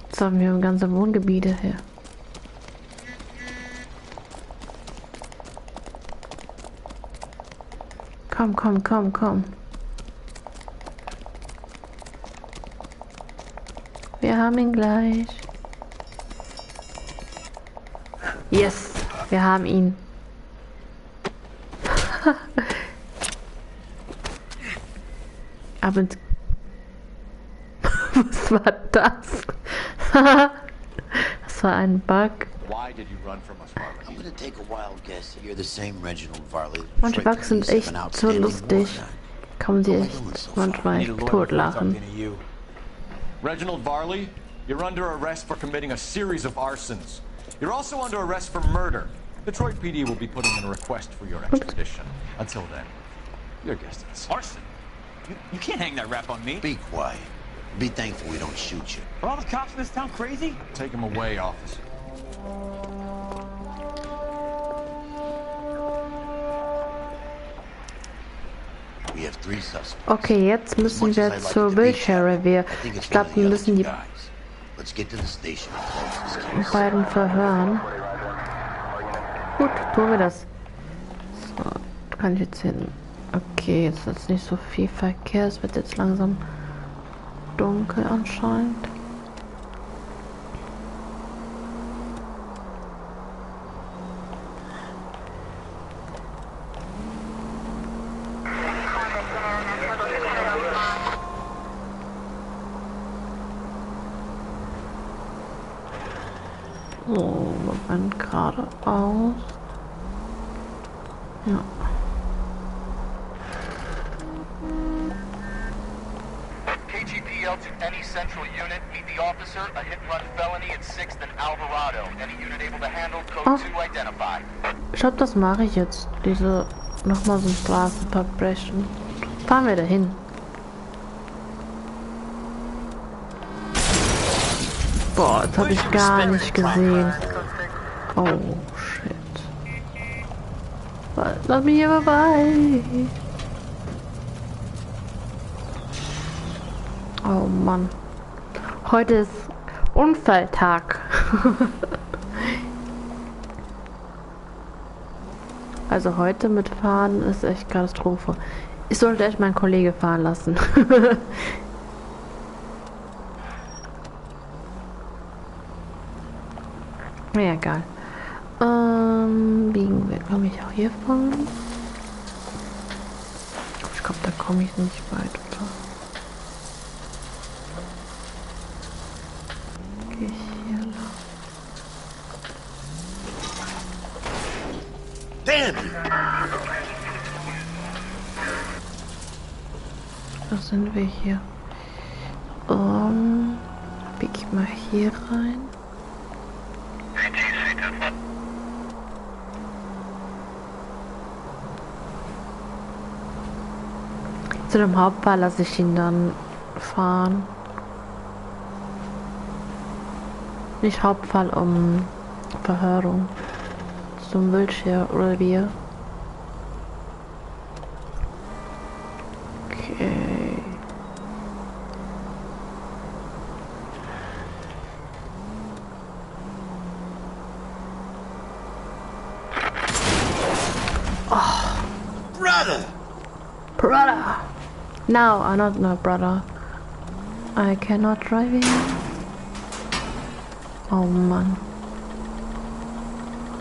Jetzt haben wir ganze Wohngebiete hier. Komm, komm, komm, komm. Wir haben ihn gleich. Yes, wir haben ihn. Aber was war das? Das war ein Bug. Why did you run from us, Varley? I'm gonna take a wild guess that you're the same Reginald Varley. Manche Bugs sind echt so lustig. Kann man sie echt manchmal totlachen. Reginald Varley, you're under arrest for committing a series of arsons. You're also under arrest for murder. Detroit PD will be putting in a request for your extradition. Until then, your guest is Arson? You can't hang that rap on me. Be quiet. Be thankful we don't shoot you. Are all the cops in this town crazy? Take him away, officer. We have 3 suspects. Okay, jetzt müssen wir zur Wheelchair-Revier. Ich glaube, wir müssen die beiden verhören. Gut, tun wir das. So, kann ich jetzt hin. Okay, jetzt ist nicht so viel Verkehr. Es wird jetzt langsam dunkel anscheinend. So, Moment, geradeaus. Ja. KGPL to any central unit. Meet the officer. A hit-and-run felony at 6th and Alvarado. Any unit able to handle code 2 identified. Ich glaube, das mache ich jetzt. Diese nochmal so ein Strassenverbrechen. Fahren wir dahin. Boah, jetzt habe ich gar nicht gesehen. Oh, shit. Lass mich hier vorbei. Oh Mann. Heute ist Unfalltag. Also heute mitfahren ist echt Katastrophe. Ich sollte echt meinen Kollege fahren lassen. Ja, egal. Biegen wir, glaube ich, auch hier fahren. Ich glaube, da komme ich nicht weit, oder? Gehe ich hier lang? Damn! Da sind wir hier. Bieg ich mal hier rein. Zu dem Hauptfall lasse ich ihn dann fahren. Nicht Hauptfall, um Verhörung. Zum Wildschirmrevier. Okay. Oh. Brother! No, I'm not no brother. I cannot drive in. Oh Mann.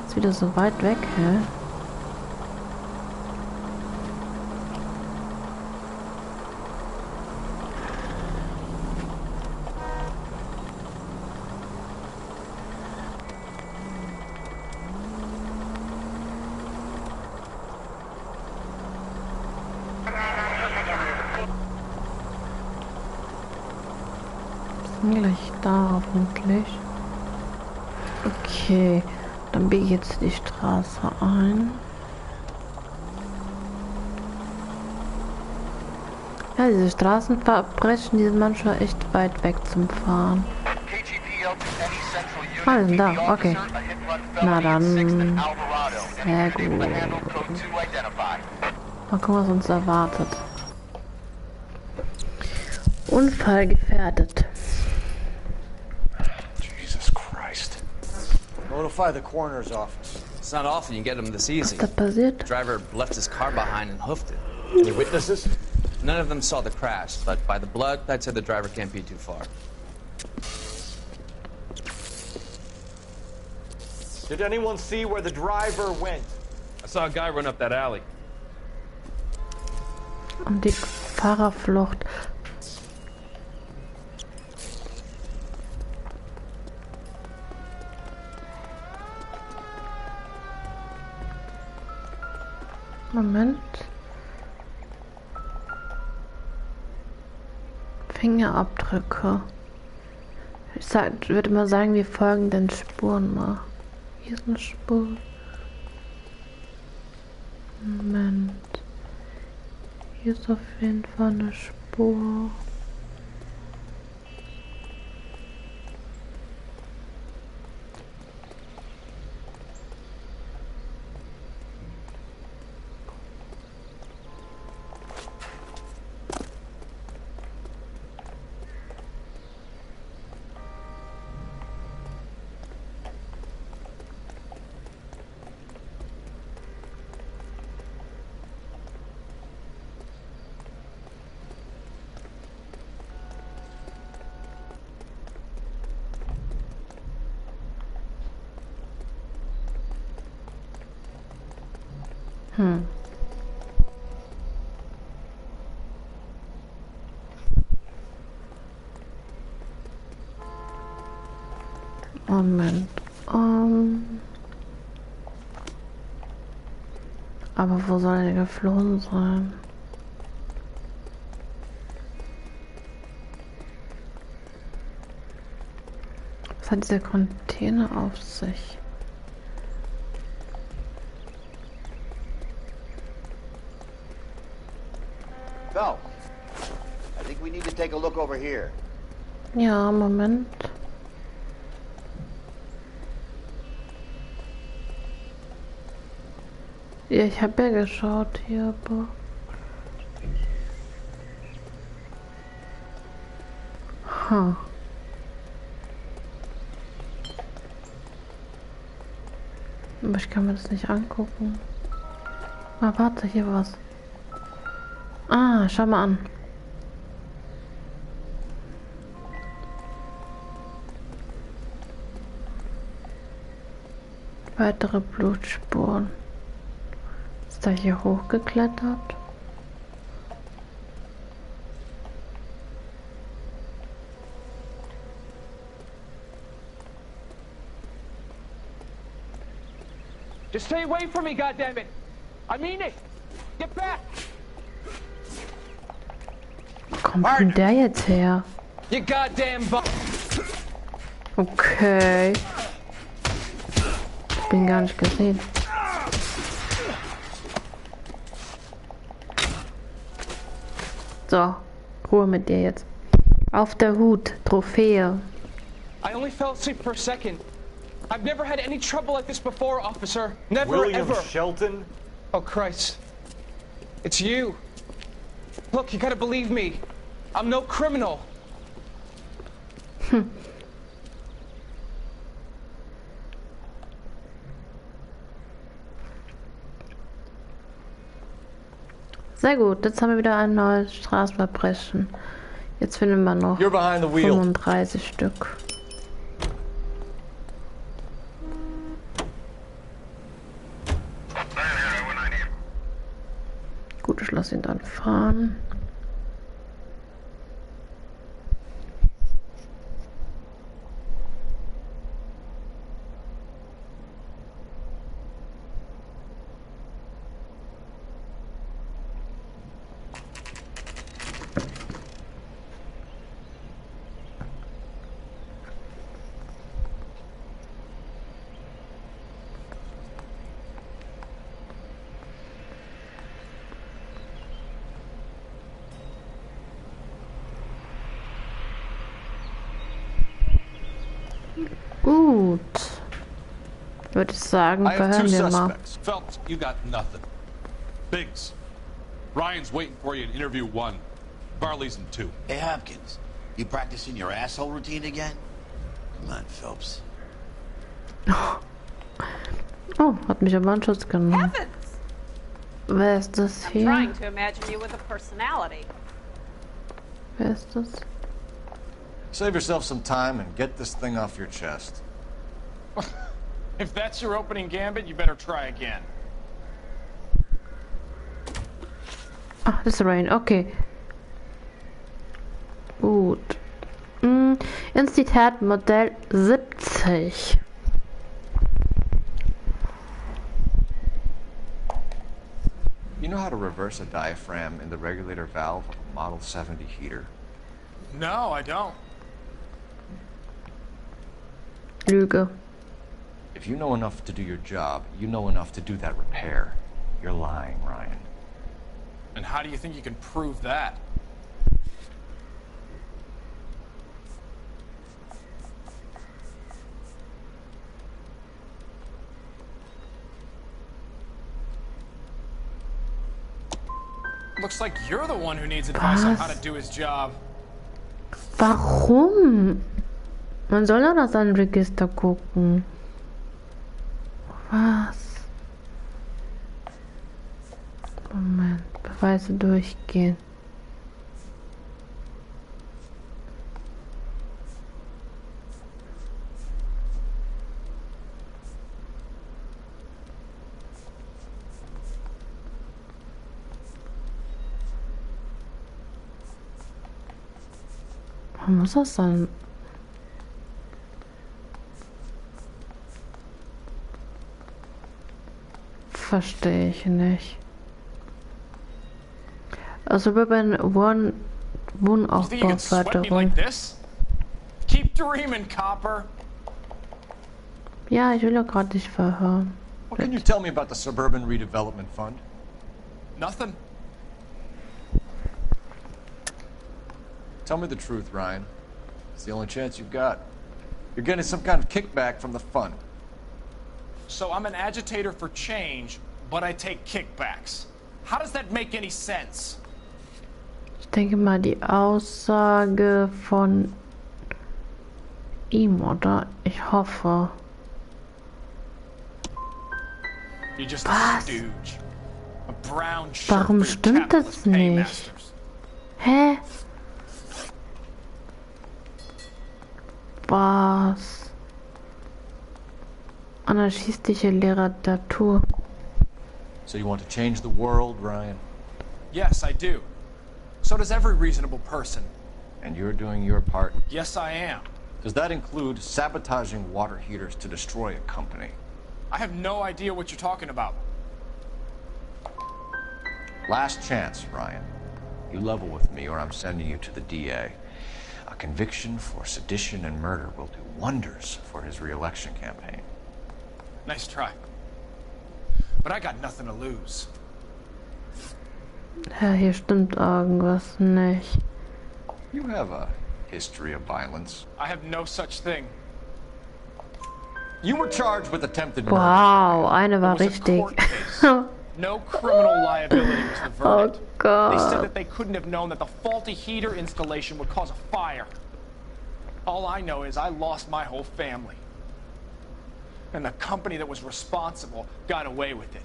Ist wieder so weit weg, hä? Gleich da hoffentlich. Okay, dann biege ich jetzt die Straße ein. Ja, diese Strassenverbrechen, die sind manchmal echt weit weg zum Fahren. Ah, wir sind da, okay. Na dann, sehr gut. Mal gucken, was uns erwartet. Unfall gefährdet. Notify the coroner's office. It's not often you get them this easy. Was da passiert? The driver left his car behind and hoofed it. Any witnesses? None of them saw the crash, but by the blood, I'd say the driver can't be too far. Did anyone see where the driver went? I saw a guy run up that alley. Und die Fahrerflucht. Moment. Fingerabdrücke. Ich würde mal sagen, wir folgen den Spuren mal. Hier ist eine Spur. Moment. Hier ist auf jeden Fall eine Spur. Moment. Aber wo soll er geflohen sein? Was hat dieser Container auf sich? So, I think we need to take a look over here. Ja, Moment. Ja, ich habe ja geschaut hier, aber... Aber ich kann mir das nicht angucken. Ah, warte, hier was. Ah, schau mal an. Weitere Blutspuren. Ist da hier hochgeklettert? Just stay away from me, goddammit! I mean it! Get back! Wo kommt denn der jetzt her? You goddamn Okay. Ich bin gar nicht gesehen. So, Ruhe mit dir jetzt. Auf der Hut, Tropähe. I only fell asleep for a second. I've never had any trouble like this before, officer. Never, William ever. Shelton? Oh, Christ. It's you. Look, you gotta believe me. I'm no criminal. Sehr gut, jetzt haben wir wieder ein neues Strassenverbrechen. Jetzt finden wir noch 35 Stück. Gut, ich lasse ihn dann fahren. Gut. Würde ich sagen, verhören wir mal. Phelps, you got nothing. Biggs, Ryan's waiting for you in interview 1. Barley's in 2. Hey, Hopkins, you practicing your asshole routine again? Come on, Phelps. Oh, hat mich aber einen Schutz genommen. Heavens! Wer ist das I'm hier? trying to imagine you with a personality. Wer ist das? Save yourself some time and get this thing off your chest. If that's your opening gambit, you better try again. Ah, das ist Rain, okay. Gut. Institut Modell 70. You know how to reverse a diaphragm in the regulator valve of a Model 70 heater? No, I don't. Lüge. If you know enough to do your job, you know enough to do that repair. You're lying, Ryan. And how do you think you can prove that? Looks like you're the one who needs advice on how to do his job. Warum? Man soll ja nach seinem Register gucken. Was? Moment, Beweise durchgehen. Was muss das sein? Verstehe ich nicht. Also Wohnaufbauförderung. Keep dreaming, copper. Ja, ich will ja gerade nicht verhören. What can you tell me about the Suburban Redevelopment Fund? Nothing. Tell me the truth, Ryan. It's the only chance you've got. You're getting some kind of kickback from the fund. So I'm an agitator for change, but I take kickbacks. How does that make any sense? Ich denke mal die Aussage von ihm, oder? Ich hoffe. You're just a stooge. A brown shirt. Warum stimmt das nicht? Hä? Was? Anarchistische Literatur. So you want to change the world, Ryan? Yes, I do. So does every reasonable person. And you're doing your part? Yes, I am. Does that include sabotaging water heaters to destroy a company? I have no idea what you're talking about. Last chance, Ryan. You level with me or I'm sending you to the DA. A conviction for sedition and murder will do wonders for his re-election campaign. Nice try. But I got nothing to lose. Ja, hier stimmt irgendwas nicht. You have a history of violence. I have no such thing. You were charged with attempted murder. Wow, eine war richtig. No criminal liability was the verdict. Oh God. They said that they couldn't have known that the faulty heater installation would cause a fire. All I know is I lost my whole family. And the company that was responsible got away with it.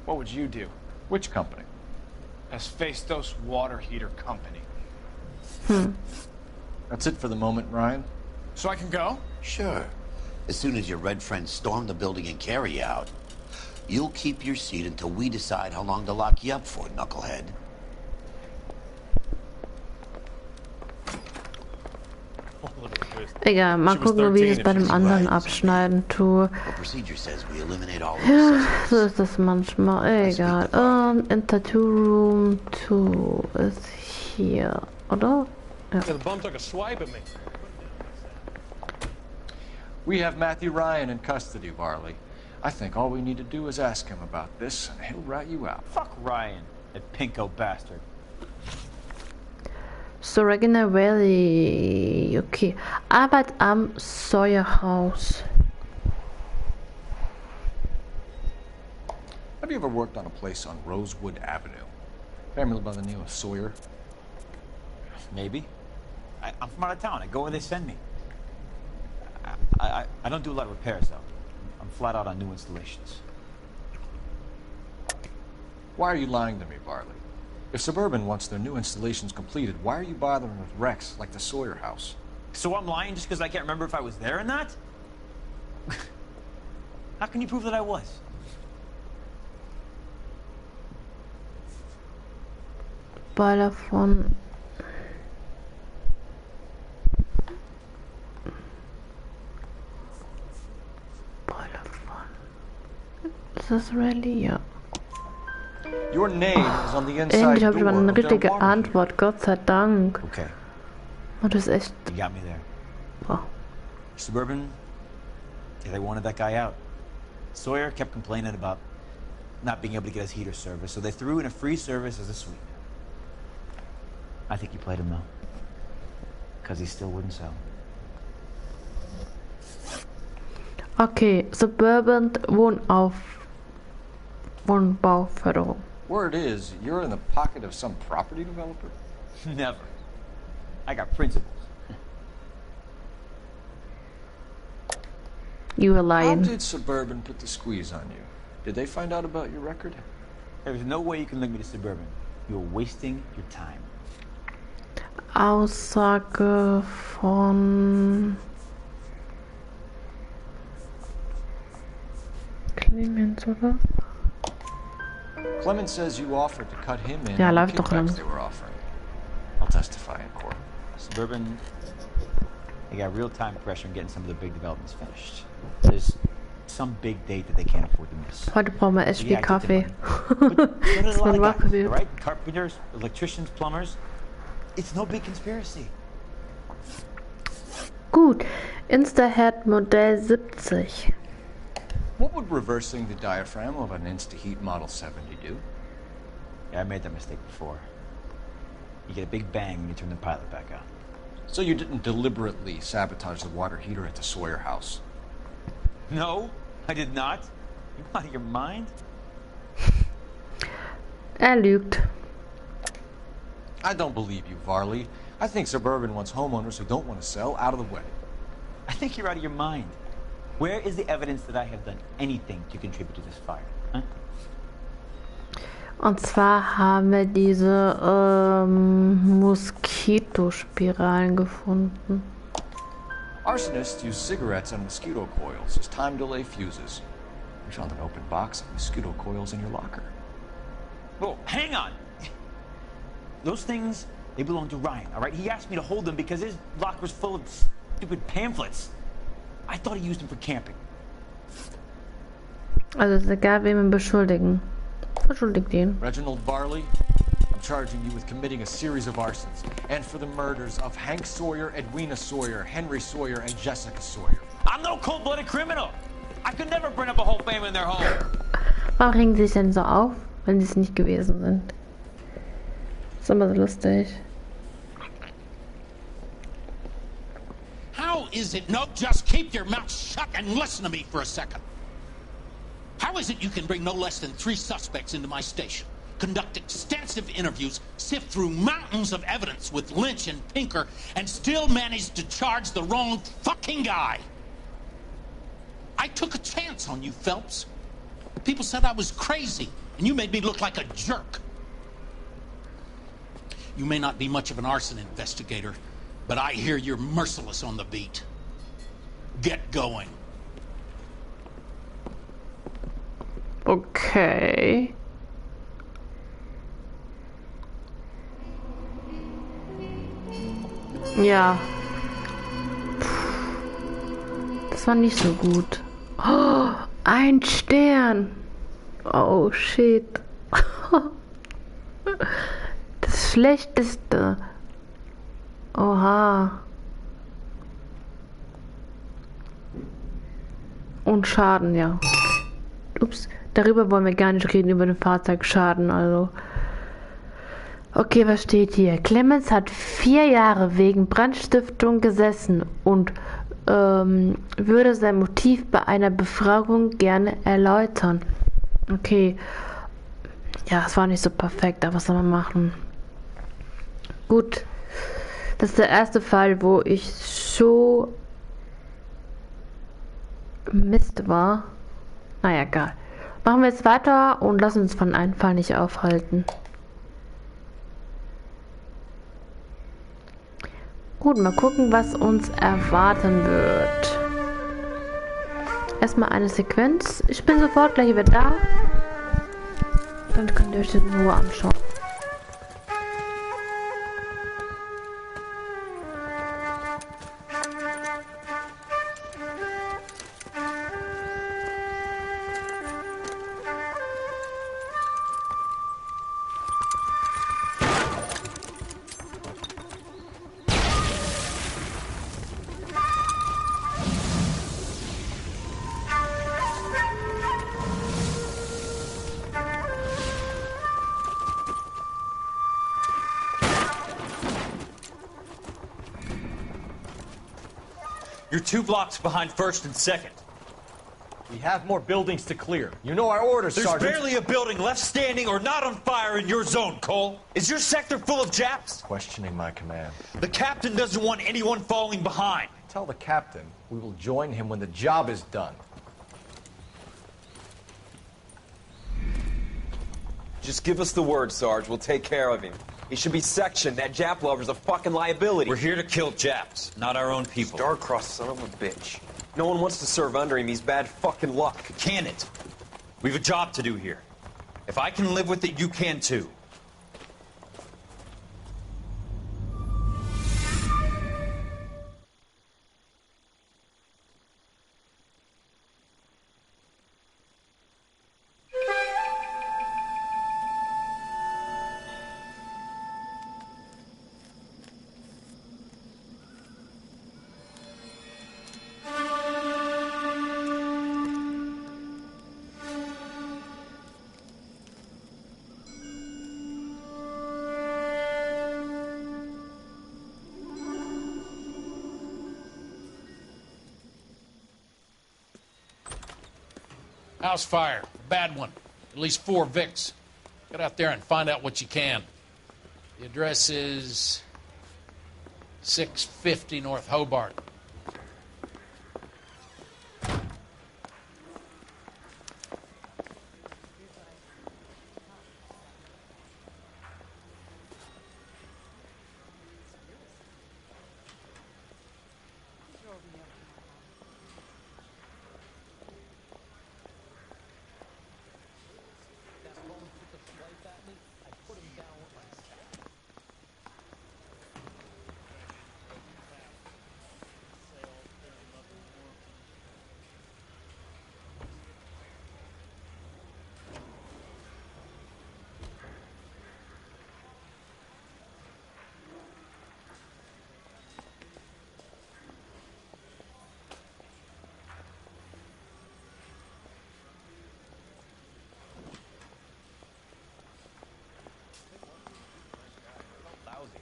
What would you do? Which company? Hephaestus Water Heater Company. That's it for the moment, Ryan. So I can go? Sure. As soon as your red friends storm the building and carry out, you'll keep your seat until we decide how long to lock you up for, knucklehead. Egal, mal gucken, wie ich es bei dem anderen abschneiden tue. Ja, so ist das manchmal. Egal. Enter to room 2 ist hier, oder? Ja. We have Matthew Ryan in custody, Varley. I think all we need to do is ask him about this, and he'll rat you out. Fuck Ryan, that pinko bastard. So, Regina Valley. Okay. Arbeit am Sawyerhaus. Have you ever worked on a place on Rosewood Avenue? Family by the name of Sawyer? Maybe. I'm from out of town. I go where they send me. I don't do a lot of repairs, though. I'm flat out on new installations. Why are you lying to me, Varley? If Suburban wants their new installations completed, why are you bothering with wrecks like the Sawyer house? So I'm lying just because I can't remember if I was there or not? How can you prove that I was? Bei davon. Ist das really? Ja. Your name is on the inside Endlich habe ich door mal eine of their richtige water Antwort, Gott sei Dank. Okay. Oh, das ist echt. You got me there. Wow. Suburban, yeah, they wanted that guy out. Sawyer kept complaining about not being able to get his heater service, so they threw in a free service as a sweetener. I think he played him though, because he still wouldn't sell. Okay, Suburban Wohnbauförderung. Word is, you're in the pocket of some property developer? Never. I got principles. You were lying. How did Suburban put the squeeze on you? Did they find out about your record? There's no way you can link me to Suburban. You're wasting your time. Aussage von Clemens, oder? Clemens says you offered to cut him in Ja, on the läuft doch lang. kickbacks they were offering. I'll testify in court. Suburban, they got real-time pressure on getting some of the big developments finished. There's some big date that they can't afford to miss. Heute brauchen wir echt viel Kaffee. There's a lot man of wach guys, wird. right? Carpenters, electricians, plumbers. It's no big conspiracy. Gut. Instahead Modell 70. What would reversing the diaphragm of an Instaheat Model 70 do? Yeah, I made that mistake before. You get a big bang when you turn the pilot back on. So you didn't deliberately sabotage the water heater at the Sawyer house? No, I did not. You out of your mind? Lügt. I don't believe you, Varley. I think Suburban wants homeowners who don't want to sell out of the way. I think you're out of your mind. Where is the evidence that I have done anything to contribute to this fire? Huh? Und zwar haben wir diese Moskitospiralen gefunden. Arsonists use cigarettes and mosquito coils as time delay fuses. We found an open box of mosquito coils in your locker. Whoa, hang on! Those things, they belong to Ryan, all right? He asked me to hold them because his locker's full of stupid pamphlets. I thought he used them for camping. Also ist egal, wen wir beschuldigen. Beschuldigt ihn. Reginald Varley, I'm charging you with committing a series of arsons and for the murders of Hank Sawyer, Edwina Sawyer, Henry Sawyer, and Jessica Sawyer. I'm no cold-blooded criminal. I could never burn up a whole family in their home. Warum regen sie sich denn so auf? wenn sie es nicht gewesen sind. Ist immer so lustig. How is it? No, just keep your mouth shut and listen to me for a second. How is it you can bring no less than 3 suspects into my station, conduct extensive interviews, sift through mountains of evidence with Lynch and Pinker, and still manage to charge the wrong fucking guy? I took a chance on you, Phelps. People said I was crazy, and you made me look like a jerk. You may not be much of an arson investigator, but I hear you're merciless on the beat. Get going. Okay. Ja. Das war nicht so gut. Oh, 1 Stern. Oh, shit. Das Schlechteste. Oha. Und Schaden, ja. Ups, darüber wollen wir gar nicht reden, über den Fahrzeugschaden, also. Okay, was steht hier? Clemens hat 4 Jahre wegen Brandstiftung gesessen und würde sein Motiv bei einer Befragung gerne erläutern. Okay. Ja, es war nicht so perfekt, aber was soll man machen? Gut. Das ist der erste Fall, wo ich so Mist war. Naja, egal. Machen wir jetzt weiter und lassen uns von einem Fall nicht aufhalten. Gut, mal gucken, was uns erwarten wird. Erstmal eine Sequenz. Ich bin sofort gleich wieder da. Dann könnt ihr euch das in Ruhe anschauen. You're 2 blocks behind 1st and 2nd. We have more buildings to clear. You know our orders, There's Sergeant. barely a building left standing or not on fire in your zone, Cole. Is your sector full of Japs? Questioning my command. The captain doesn't want anyone falling behind. Tell the captain we will join him when the job is done. Just give us the word, Sarge. We'll take care of him. He should be sectioned. That Jap lover's a fucking liability. We're here to kill Japs, not our own people. Star-crossed son of a bitch. No one wants to serve under him. He's bad fucking luck. Can it? We've a job to do here. If I can live with it, you can too. House fire. Bad one. At least 4 Vicks. Get out there and find out what you can. The address is 650 North Hobart.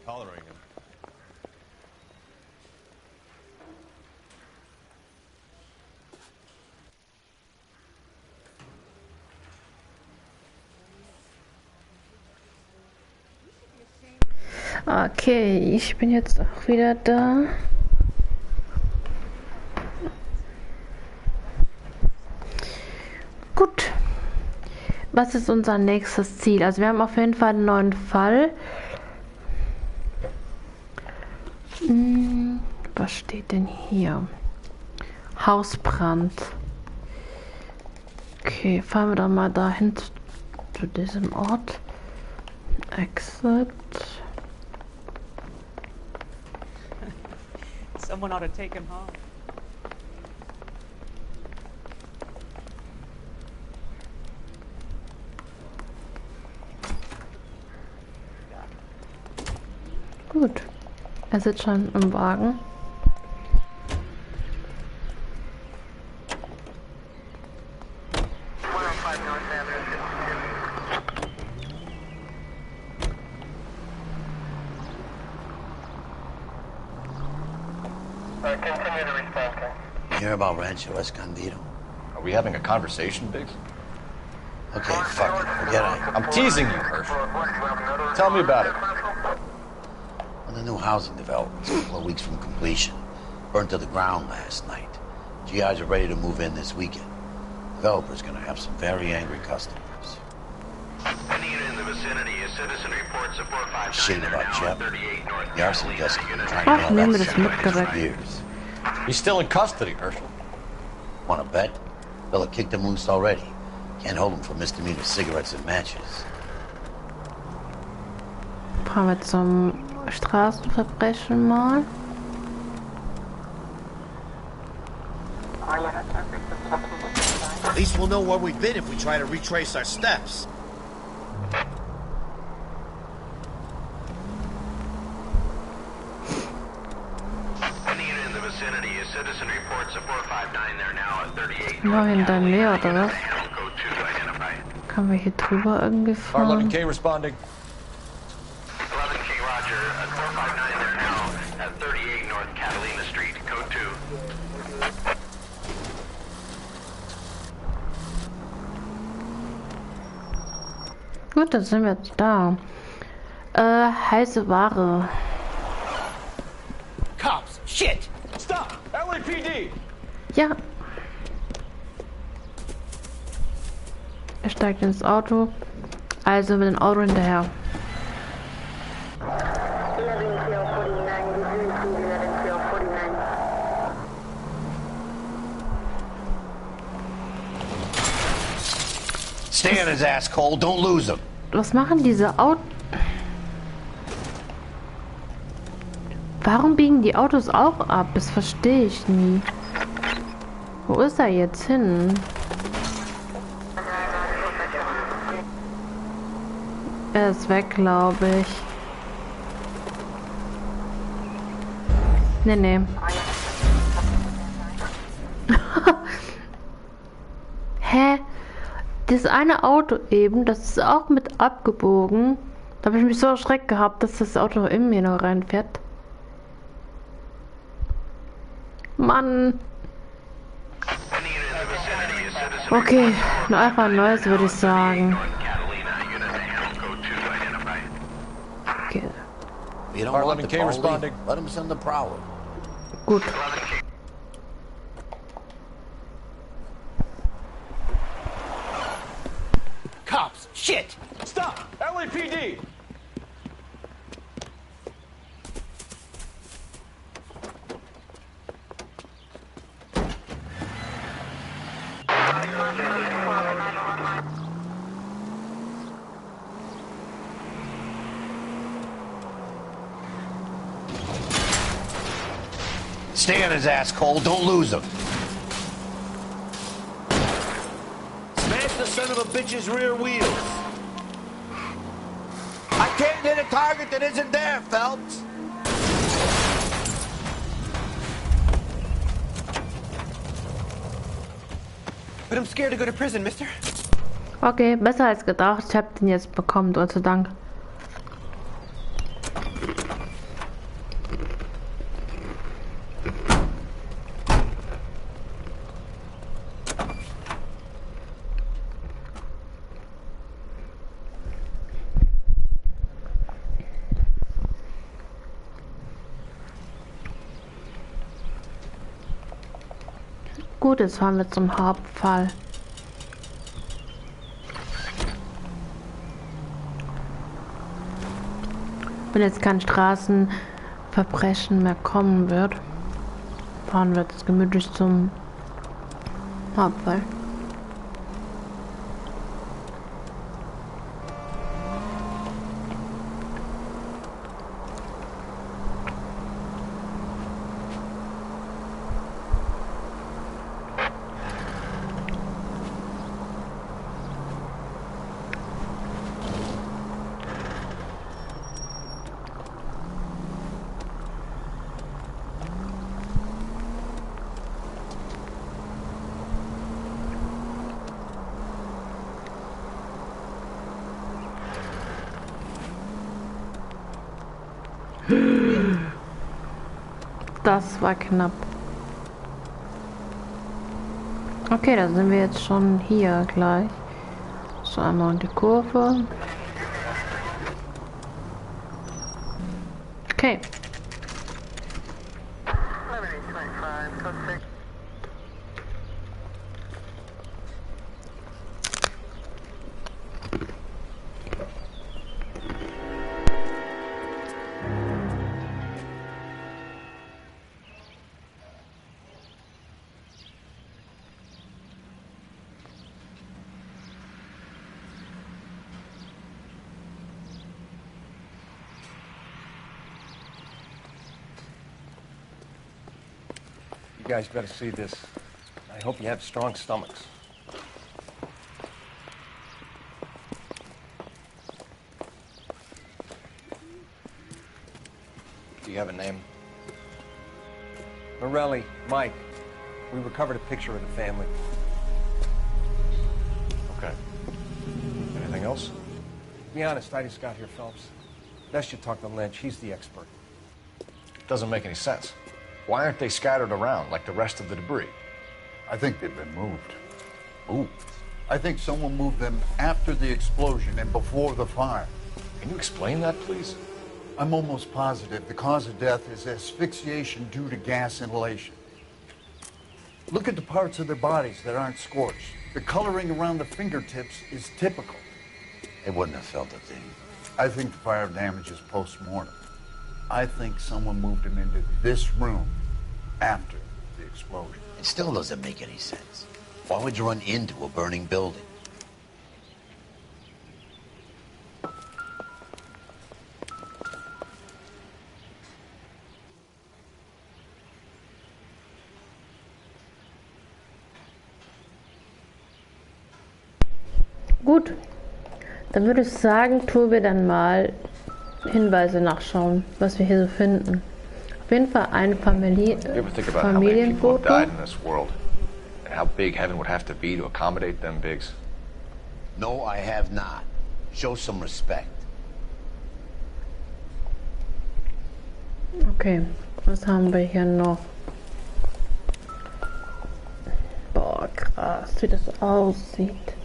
collaring him. Okay, ich bin jetzt auch wieder da. Gut. Was ist unser nächstes Ziel? Also wir haben auf jeden Fall einen neuen Fall. Was steht denn hier? Hausbrand. Okay, fahren wir doch mal dahin zu diesem Ort. Exit. Someone ought to take him home. Gut. Er sitzt schon im Wagen. You hear about Rancho Escondido? Are we having a conversation, Biggs? Okay, fuck it. Forget it. I'm teasing you, Herschel. Tell me about it. Well, the new housing development's a couple of weeks from completion. Burned to the ground last night. GIs are ready to move in this weekend. Developer's gonna have some very angry customers. Any unit in the vicinity, a citizen reports a 459 Shit about Jeb. 38 North The arson desk has been trying Ach, to nehmen nail wir that das son of a mit bitch direkt. for years. He's still in custody, Herschel. Wanna bet? Fella kicked him loose already. Can't hold him for misdemeanor cigarettes and matches. Fahren wir zum Strassenverbrechen mal. At least we'll know where we've been if we try to retrace our steps. Any unit in the vicinity, a citizen reports a 459 there now at 38 Genau hinter mir, oder was? Code 2 to identify. Können wir hier drüber irgendwie fahren? R11K responding. 11K Roger, a 459 there now at 38 North Catalina Street, code 2. Gut, dann sind wir jetzt da. Heiße Ware. Cops! Shit! Stop! LAPD! Ja. Er steigt ins Auto. Also mit dem Auto hinterher. Stay on his ass, Cole. Don't lose him. Was machen diese Autos? Warum biegen die Autos auch ab? Das verstehe ich nie. Wo ist er jetzt hin? Er ist weg, glaube ich. Nee. Hä? Das eine Auto eben, das ist auch mit abgebogen. Da habe ich mich so erschreckt gehabt, dass das Auto in mir noch reinfährt. Mann. Okay, nur einfach ein neues, würde ich sagen. Okay. You don't want the R11K Paulie? responding. Let him send the prowler. Gut. Cops! Shit! Stop! LAPD! Stay on his ass, Cole. Don't lose him. Smash the son of a bitch's rear wheels. I can't hit a target that isn't there, Phelps. But I'm scared to go to prison, mister. Okay, besser als gedacht. Ich habe den jetzt bekommen, Gott sei Dank. Gut, jetzt fahren wir zum Hauptfall. Wenn jetzt kein Strassenverbrechen mehr kommen wird, fahren wir jetzt gemütlich zum Hauptfall. Das war knapp. Okay, da sind wir jetzt schon hier gleich. So, einmal in die Kurve. Okay. You guys better see this. I hope you have strong stomachs. Do you have a name? Morelli, Mike. We recovered a picture of the family. Okay. Anything else? To be honest, I just got here, Phelps. Best you talk to Lynch. He's the expert. Doesn't make any sense. Why aren't they scattered around like the rest of the debris? I think they've been moved. Ooh. I think someone moved them after the explosion and before the fire. Can you explain that, please? I'm almost positive the cause of death is asphyxiation due to gas inhalation. Look at the parts of their bodies that aren't scorched. The coloring around the fingertips is typical. They wouldn't have felt a thing. I think the fire damage is post-mortem. I think someone moved him into this room after the explosion. It still doesn't make any sense. Why would you run into a burning building? Gut, dann würde ich sagen, tun wir dann mal Hinweise nachschauen, was wir hier so finden. Auf jeden Fall ein Familienfoto. And how big heaven would have to be to accommodate them bigs? No, I have not. Show some respect. Okay, was haben wir hier noch? Boah, krass, wie das aussieht.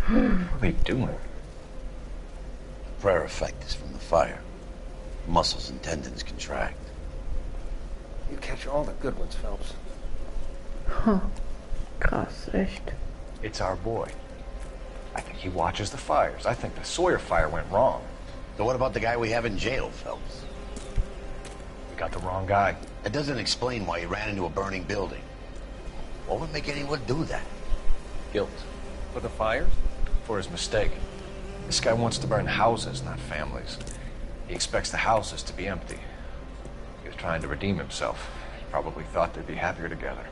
What are they doing? The prayer effect is from the fire. Muscles and tendons contract. You catch all the good ones, Phelps. Huh. Krass, echt. It's our boy. I think he watches the fires. I think the Sawyer fire went wrong. So what about the guy we have in jail, Phelps? We got the wrong guy. It doesn't explain why he ran into a burning building. What would make anyone do that? Guilt. For the fires? For his mistake. This guy wants to burn houses, not families. He expects the houses to be empty. He was trying to redeem himself. He probably thought they'd be happier together.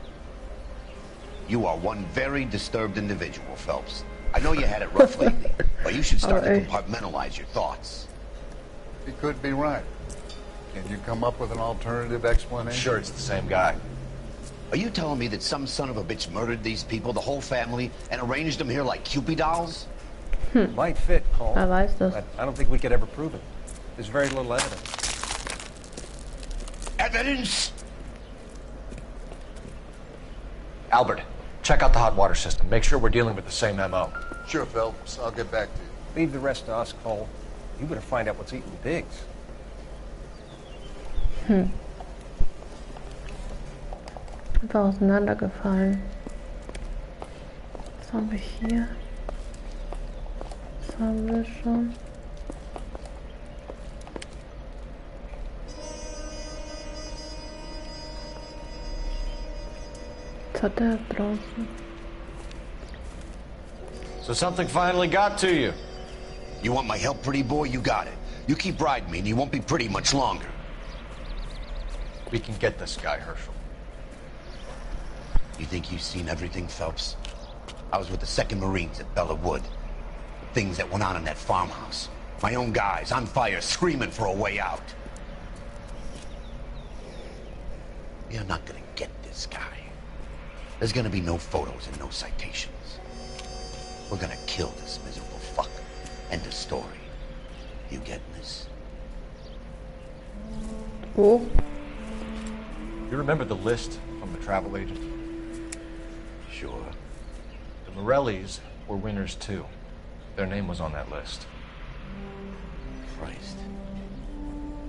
You are one very disturbed individual, Phelps. I know you had it rough lately, but you should start to compartmentalize your thoughts. He could be right. Can you come up with an alternative explanation? I'm sure it's the same guy. Are you telling me that some son of a bitch murdered these people, the whole family, and arranged them here like Cupid dolls? Might fit, Cole. But I don't think we could ever prove it. There's very little evidence. Evidence? Albert, check out the hot water system. Make sure we're dealing with the same MO. Sure, Phelps. I'll get back to you. Leave the rest to us, Cole. You better find out what's eating pigs. Einfach auseinandergefallen. Was haben wir hier? Was haben wir schon? Was hat der draußen? So something finally got to you. You want my help, pretty boy? You got it. You keep riding me and you won't be pretty much longer. We can get this guy, Herschel. You think you've seen everything, Phelps? I was with the 2nd Marines at Bella Wood. Things that went on in that farmhouse. My own guys on fire, screaming for a way out. You're not gonna get this guy. There's gonna be no photos and no citations. We're gonna kill this miserable fuck. End of story. You getting this? Oh. You remember the list from the travel agent? Sure. The Morellis were winners too. Their name was on that list. Christ.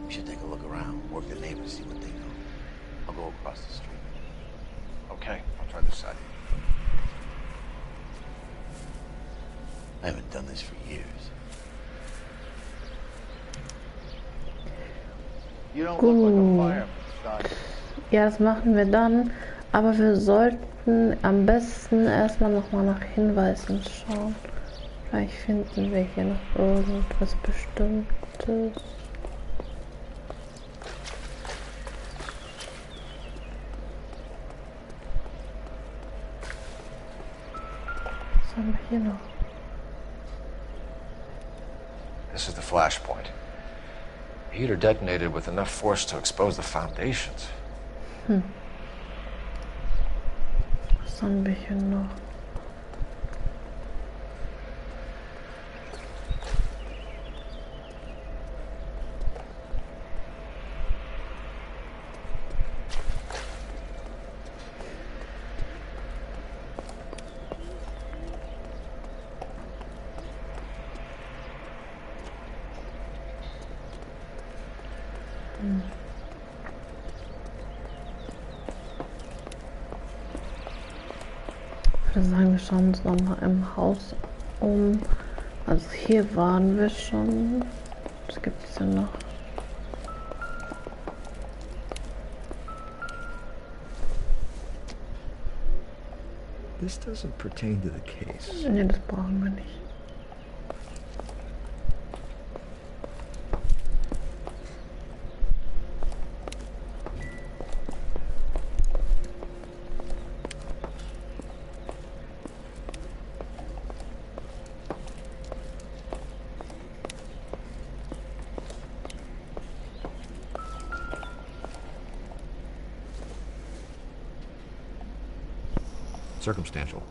We should take a look around, work the neighbors, see what they know. I'll go across the street. Okay, I'll try this side. I haven't done this for years. You don't look like a fireman, son. Ja, das machen wir dann. Aber wir sollten am besten erstmal nochmal nach Hinweisen schauen. Vielleicht finden wir hier noch irgendwas Bestimmtes. Was haben wir hier noch? This is the flashpoint. The heater detonated with enough force to expose the foundations. Was haben wir hier noch? Ich würde sagen, wir schauen uns nochmal im Haus um. Also hier waren wir schon. Was gibt es denn noch? This doesn't pertain to the case. Ne, das brauchen wir nicht. Circumstantial.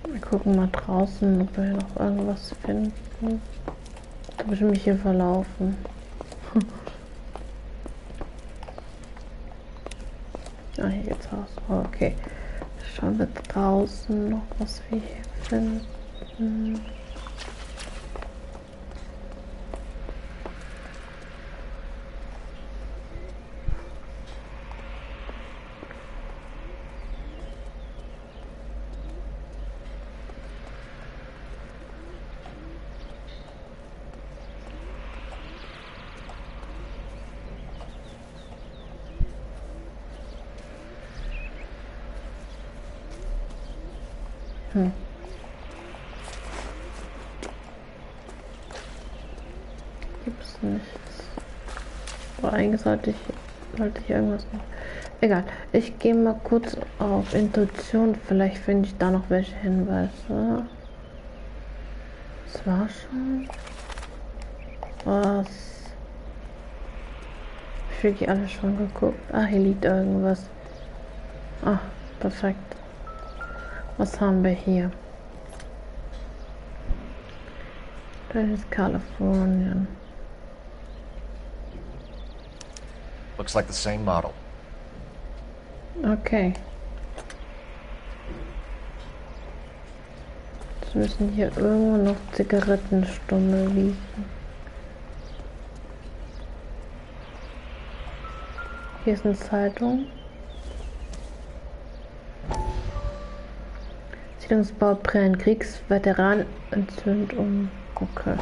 Wir gucken mal draußen, ob wir noch irgendwas finden. Habe ich mich hier verlaufen? Ah, hier geht's raus. Oh, okay. Schauen wir draußen noch, was wir hier finden. Gibt's nichts. Aber eigentlich sollte ich irgendwas noch. Egal. Ich gehe mal kurz auf Intuition. Vielleicht finde ich da noch welche Hinweise. Das war schon. Was? Ich habe hier alles schon geguckt. Ah, hier liegt irgendwas. Ah, perfekt. Was haben wir hier? Das ist Kalifornien. Looks like the same model. Okay. Es müssen hier irgendwo noch Zigarettenstummel liegen. Hier ist eine Zeitung. Siedlungsbau Prellen, Kriegsveteran entzündet um. Okay.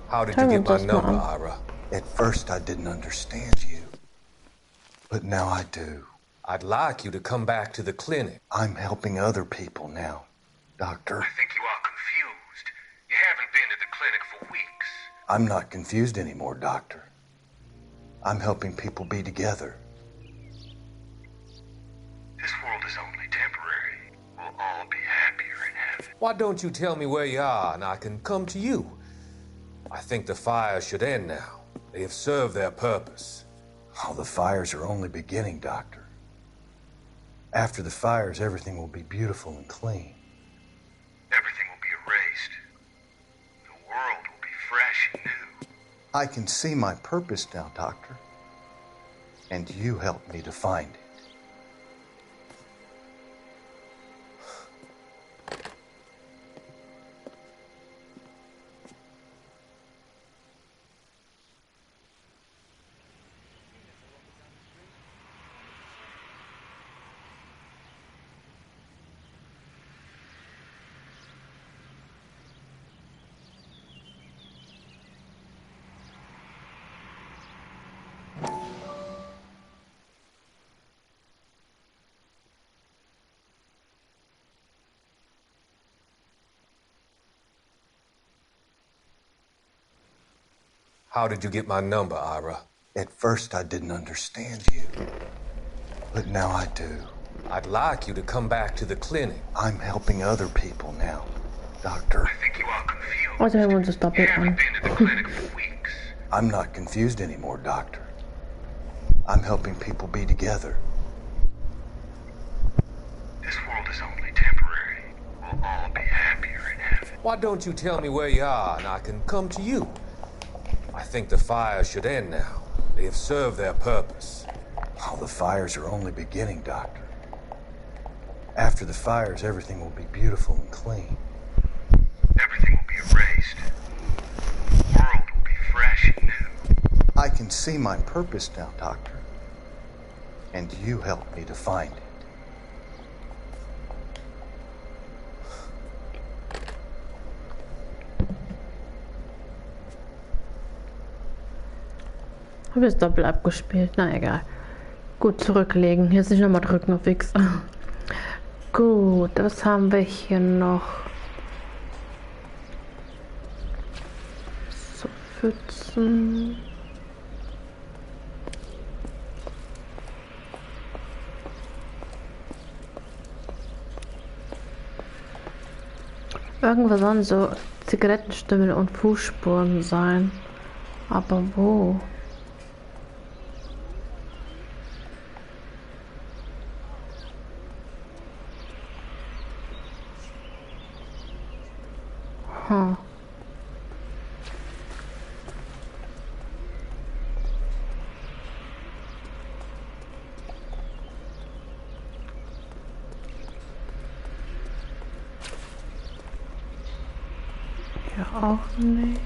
How did you get my number, Ira? At first I didn't understand you, but now I do. I'd like you to come back to the clinic. I'm helping other people now, Doctor. I think you are confused. You haven't been to the clinic for weeks. I'm not confused anymore, Doctor. I'm helping people be together. This world is only temporary. We'll all be happier in heaven. Why don't you tell me where you are and I can come to you? I think the fires should end now. They have served their purpose. Oh, the fires are only beginning, Doctor. After the fires, everything will be beautiful and clean. Everything will be erased. The world will be fresh and new. I can see my purpose now, Doctor. And you helped me to find it. How did you get my number, Ira? At first I didn't understand you, but now I do. I'd like you to come back to the clinic. I'm helping other people now, Doctor. I think you are confused. Also, I want to stop You it. haven't been to the clinic for weeks. I'm not confused anymore, Doctor. I'm helping people be together. This world is only temporary. We'll all be happier in heaven. Why don't you tell me where you are and I can come to you? I think the fires should end now. They have served their purpose. Oh, the fires are only beginning, Doctor. After the fires, everything will be beautiful and clean. Everything will be erased. The world will be fresh and new. I can see my purpose now, Doctor. And you helped me to find it. Habe jetzt doppelt abgespielt. Na egal. Gut, zurücklegen. Jetzt nicht nochmal drücken auf X. Gut, was haben wir hier noch? So, Pfützen. Irgendwo sollen so Zigarettenstummel und Fußspuren sein. Aber wo? Huh. Hier auch nicht.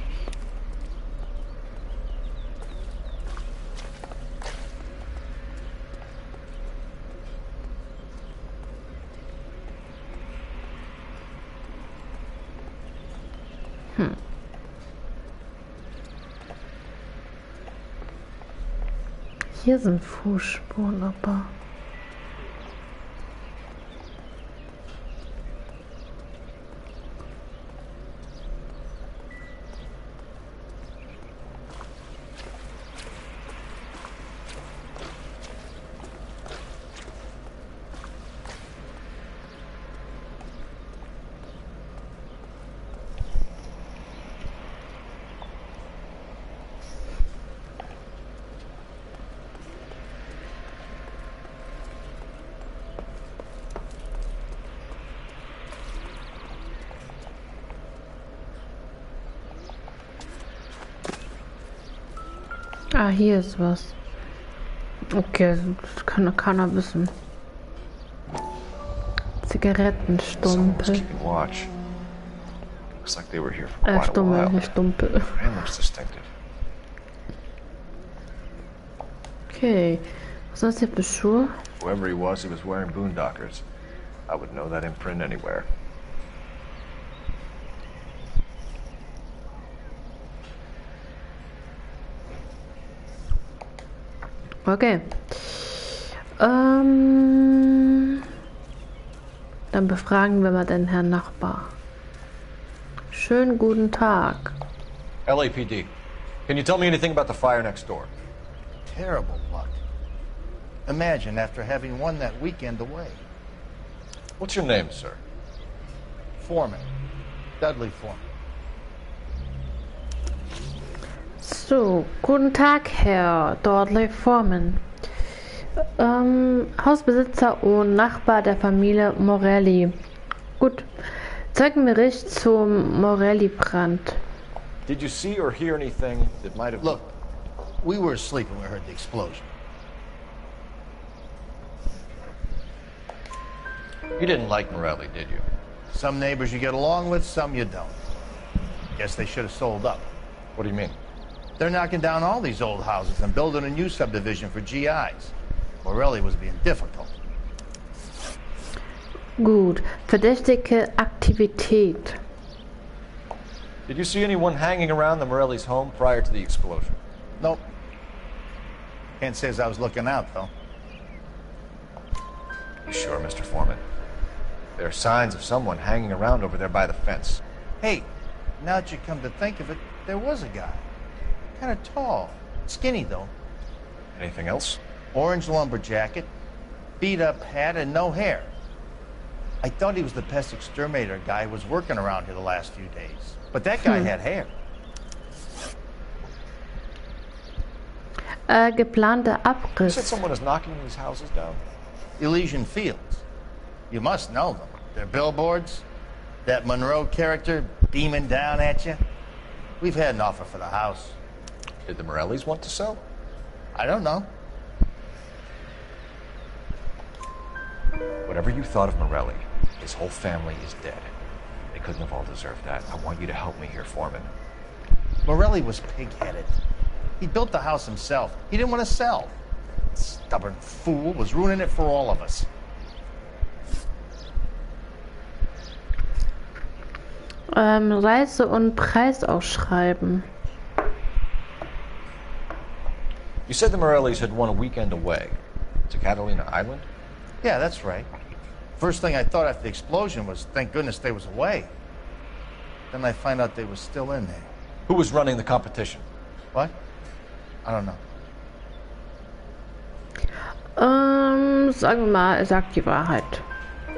Hier sind Fußspuren, aber... Ah, hier ist was. Okay, das kann keiner wissen. Zigarettenstumpe. Keeping watch. Looks like they were here for quite a Stummel, while. nicht Stumpe. Man looks distinctive. Okay. Was ist das hier für Schuhe? Whoever he was wearing boondockers. I would know that imprint anywhere. Okay. Dann befragen wir mal den Herrn Nachbar. Schönen guten Tag. LAPD. Can you tell me anything about the fire next door? Terrible luck. Imagine after having won that weekend away. What's your name, sir? Foreman. Dudley Foreman. So, guten Tag, Herr Dudley Foreman. Hausbesitzer und Nachbar der Familie Morelli. Gut. Zeugenbericht zum Morelli-Brand. Did you see or hear anything that might have... Look, we were asleep when we heard the explosion. You didn't like Morelli, did you? Some neighbors you get along with, some you don't. Guess they should have sold up. What do you mean? They're knocking down all these old houses and building a new subdivision for GIs. Morelli was being difficult. Gut. Verdächtige Aktivität. Did you see anyone hanging around the Morelli's home prior to the explosion? Nope. Can't say as I was looking out, though. You sure, Mr. Foreman? There are signs of someone hanging around over there by the fence. Hey, now that you come to think of it, there was a guy. Kind of tall. Skinny, though. Anything else? Orange lumber jacket, beat-up hat, and no hair. I thought he was the pest exterminator guy who was working around here the last few days. But that guy had hair. Geplanter You Abriss. said someone is knocking these houses down? Elysian Fields. You must know them. They're billboards. That Monroe character beaming down at you. We've had an offer for the house. Did the Morellis want to sell? I don't know. Whatever you thought of Morelli, his whole family is dead. They couldn't have all deserved that. I want you to help me here, Foreman. Morelli was pig-headed. He built the house himself. He didn't want to sell. Stubborn fool was ruining it for all of us. Reise- und Preisausschreiben. You said the Morellis had won a weekend away to Catalina Island? Yeah, that's right. First thing I thought after the explosion was, thank goodness they was away. Then I find out they was still in there. Who was running the competition? What? I don't know. Sagen wir mal, er sagt die Wahrheit.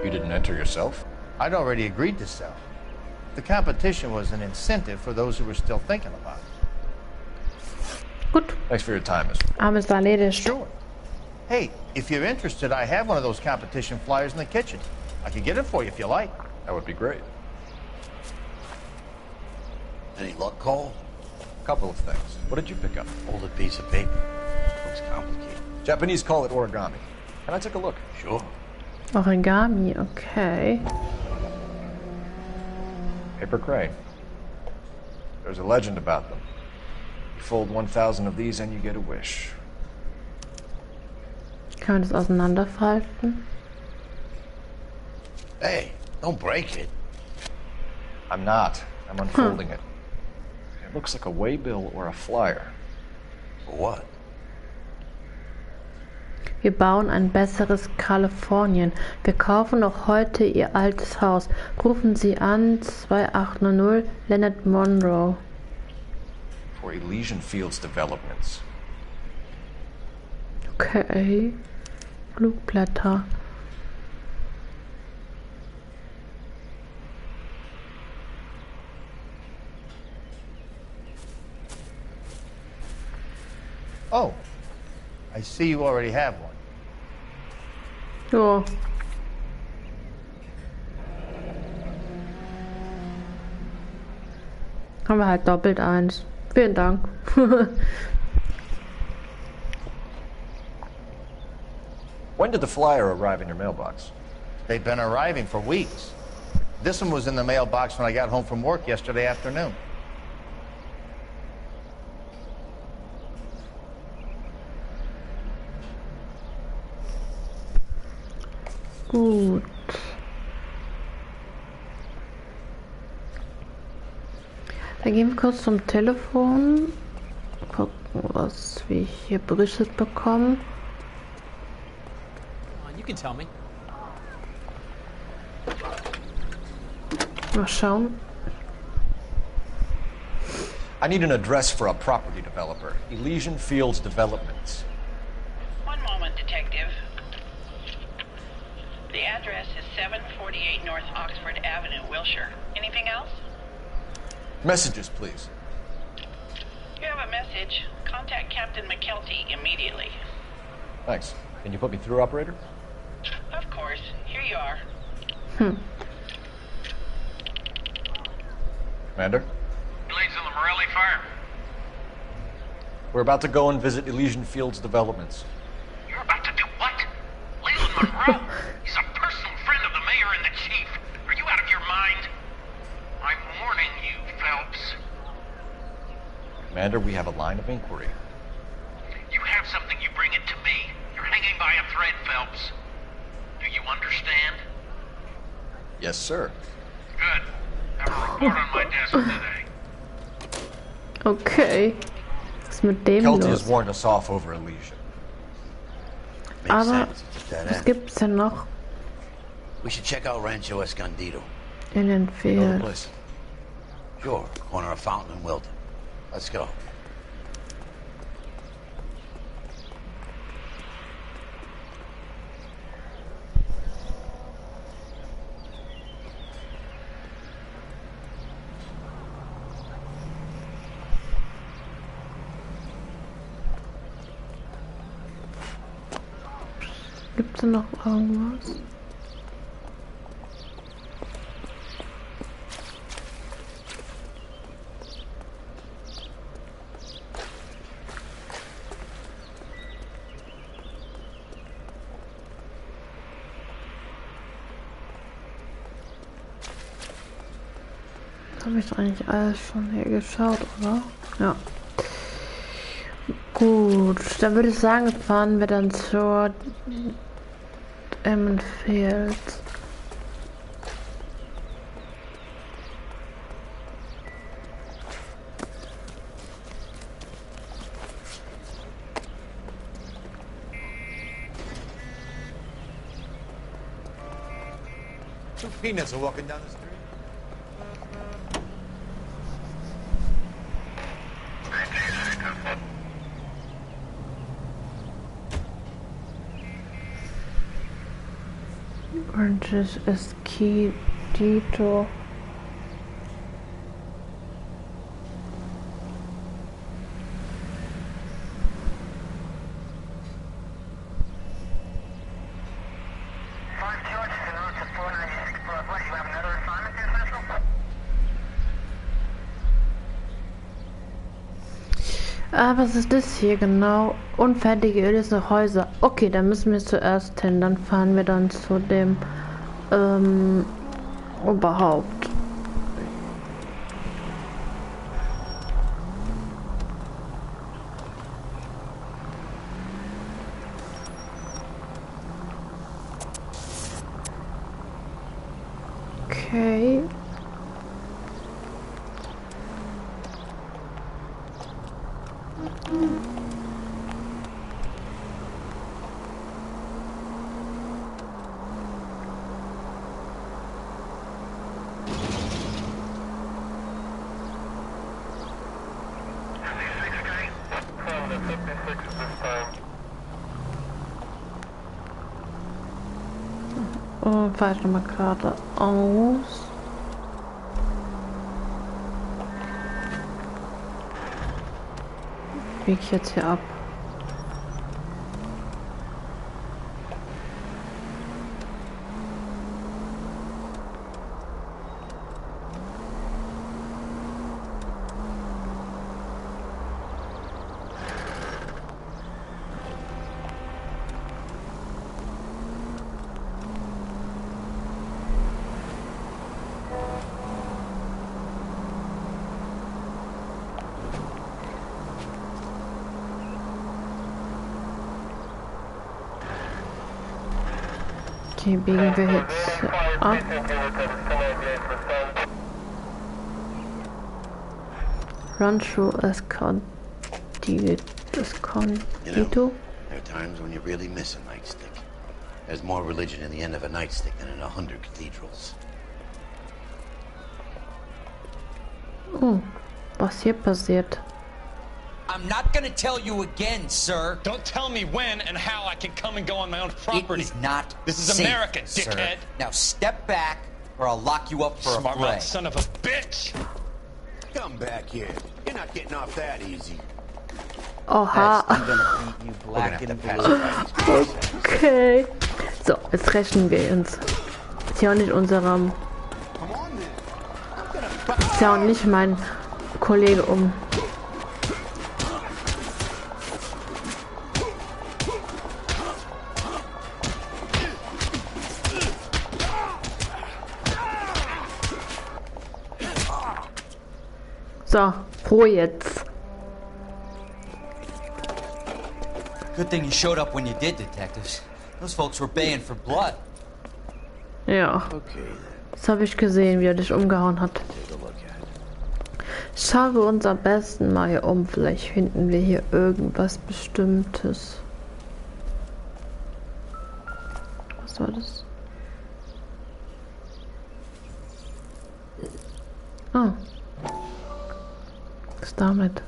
You didn't enter yourself? I'd already agreed to sell. The competition was an incentive for those who were still thinking about it. Gut. Thanks for your time, Mr. Alles erledigt. Sure. Hey, if you're interested, I have one of those competition flyers in the kitchen. I could get it for you if you like. That would be great. Any luck, Cole? A couple of things. What did you pick up? Folded piece of paper. Looks complicated. Japanese call it origami. Can I take a look? Sure. Origami, okay. Paper crane. There's a legend about them. You fold 1,000 of these and you get a wish. Kann man das auseinanderfalten? Hey, don't break it. I'm not. I'm unfolding it. It looks like a waybill or a flyer. For what? Wir bauen ein besseres Kalifornien. Wir kaufen noch heute Ihr altes Haus. Rufen Sie an 2800 Leonard Monroe. For Elysian Fields Developments. Okay. Flugblätter. Oh, I see you already have one. Ja. Haben wir halt doppelt eins. Vielen Dank. When did the flyer arrive in your mailbox? They've been arriving for weeks. This one was in the mailbox when I got home from work yesterday afternoon. Gut. Dann gehen wir kurz zum Telefon. Gucken, was wir hier berichtet bekommen. You can tell me. Mal schauen. I need an address for a property developer. Elysian Fields Developments. One moment, Detective. The address is 748 North Oxford Avenue, Wilshire. Anything else? Messages, please. You have a message. Contact Captain McKelty immediately. Thanks. Can you put me through, operator? Of course. Here you are. Commander? Leads in the Morelli fire. We're about to go and visit Elysian Fields Developments. You're about to do what? Leland Monroe? He's a personal friend of the mayor and the chief. Are you out of your mind? I'm warning you, Phelps. Commander, we have a line of inquiry. You have something, you bring it to me. You're hanging by a thread, Phelps. Do you understand? Yes, sir. Good. Have a report on my desk today. Okay. Was ist mit dem Kelty los? has warned us off over Elysian. Aber was gibt's denn noch We should check out Rancho Escondido. in den Know the Fields? place? Sure, corner of Fountain and Wilton. Let's go. Gibt's denn noch irgendwas? Habe ich eigentlich alles schon hier geschaut, oder? Ja. Gut, dann würde ich sagen, fahren wir dann zur Fields. Two peanuts are walking down the street. Oranges Esquidito. Was ist das hier genau? Unfertige irdische Häuser. Okay, dann müssen wir zuerst hin. Dann fahren wir dann zu dem Oberhaupt. Okay. Und fahr ich nochmal geradeaus. Bieg ich jetzt hier ab. Okay, biegen wir jetzt ab. Run through Escondito. There are times when you really miss a nightstick. There's more religion in the end of a nightstick than in 100 cathedrals. Oh, was hier passiert? I'm not gonna tell you again, sir. Don't tell me when and how I can come and go on my own property. It is not This is safe, America, sir. dickhead. Now step back, or I'll lock you up for Smart a fray. mouth son of a bitch. Come back here. You're not getting off that easy. Oha. Okay. So, jetzt rächen wir uns. Ist ja auch nicht unserem. Ist ja auch nicht mein Kollege um. So, froh jetzt. Good thing you showed up when you did, detectives. Those folks were baying for blood. Ja. Das habe ich gesehen, wie er dich umgehauen hat. Schauen wir uns am besten mal hier um. Vielleicht finden wir hier irgendwas Bestimmtes. Was war das? Ah. Was ist damit?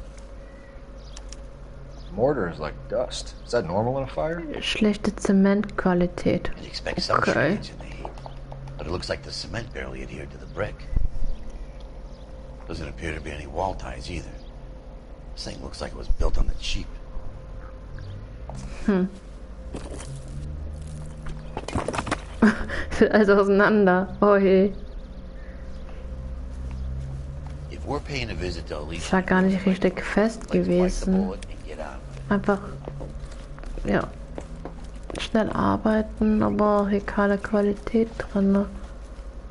Mortar is like dust. Is that normal in a fire? Schlechte Zementqualität. You'd expect some Okay. shrinkage in the heat, but it looks like the cement barely adhered to the brick. Doesn't appear to be any wall ties either. This thing looks like it was built on the cheap. Fällt alles auseinander. Oh je. If we're paying a visit to Ist Elise, ja gar nicht richtig fest gewesen. Einfach, ja, schnell arbeiten, aber hier keine Qualität drin. Ne?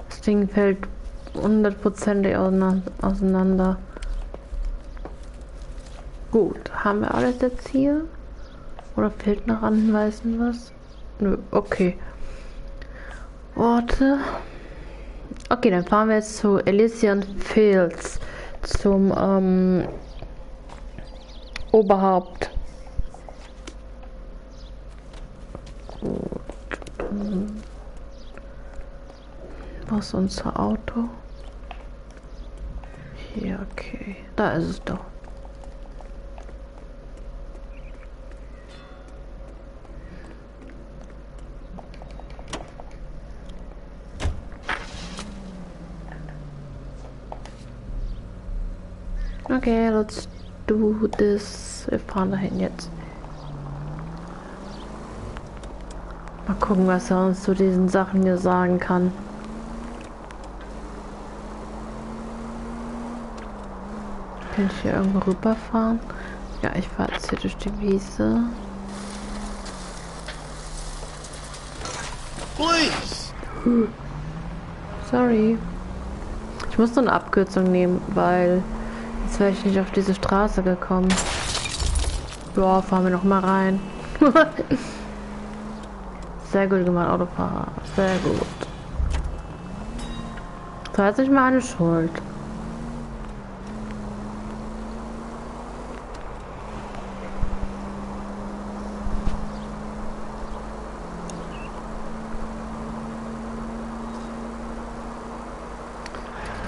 Das Ding fällt 100%ig auseinander. Gut, haben wir alles jetzt hier? Oder fehlt noch an Hinweisen was? Nö, okay. Orte. Okay, dann fahren wir jetzt zu Elysian Fields. Zum Oberhaupt. Gut. Wo ist unser Auto? Hier, okay. Da ist es doch. Okay, let's do this. Wir fahren dahin jetzt. Mal gucken, was er uns zu diesen Sachen hier sagen kann. Kann ich hier irgendwo rüberfahren? Ja, ich fahre jetzt hier durch die Wiese. Please. Sorry. Ich muss noch eine Abkürzung nehmen, weil jetzt wäre ich nicht auf diese Straße gekommen. Ja, fahren wir noch mal rein. Sehr gut gemacht, Autofahrer. Sehr gut. Das war jetzt nicht meine Schuld.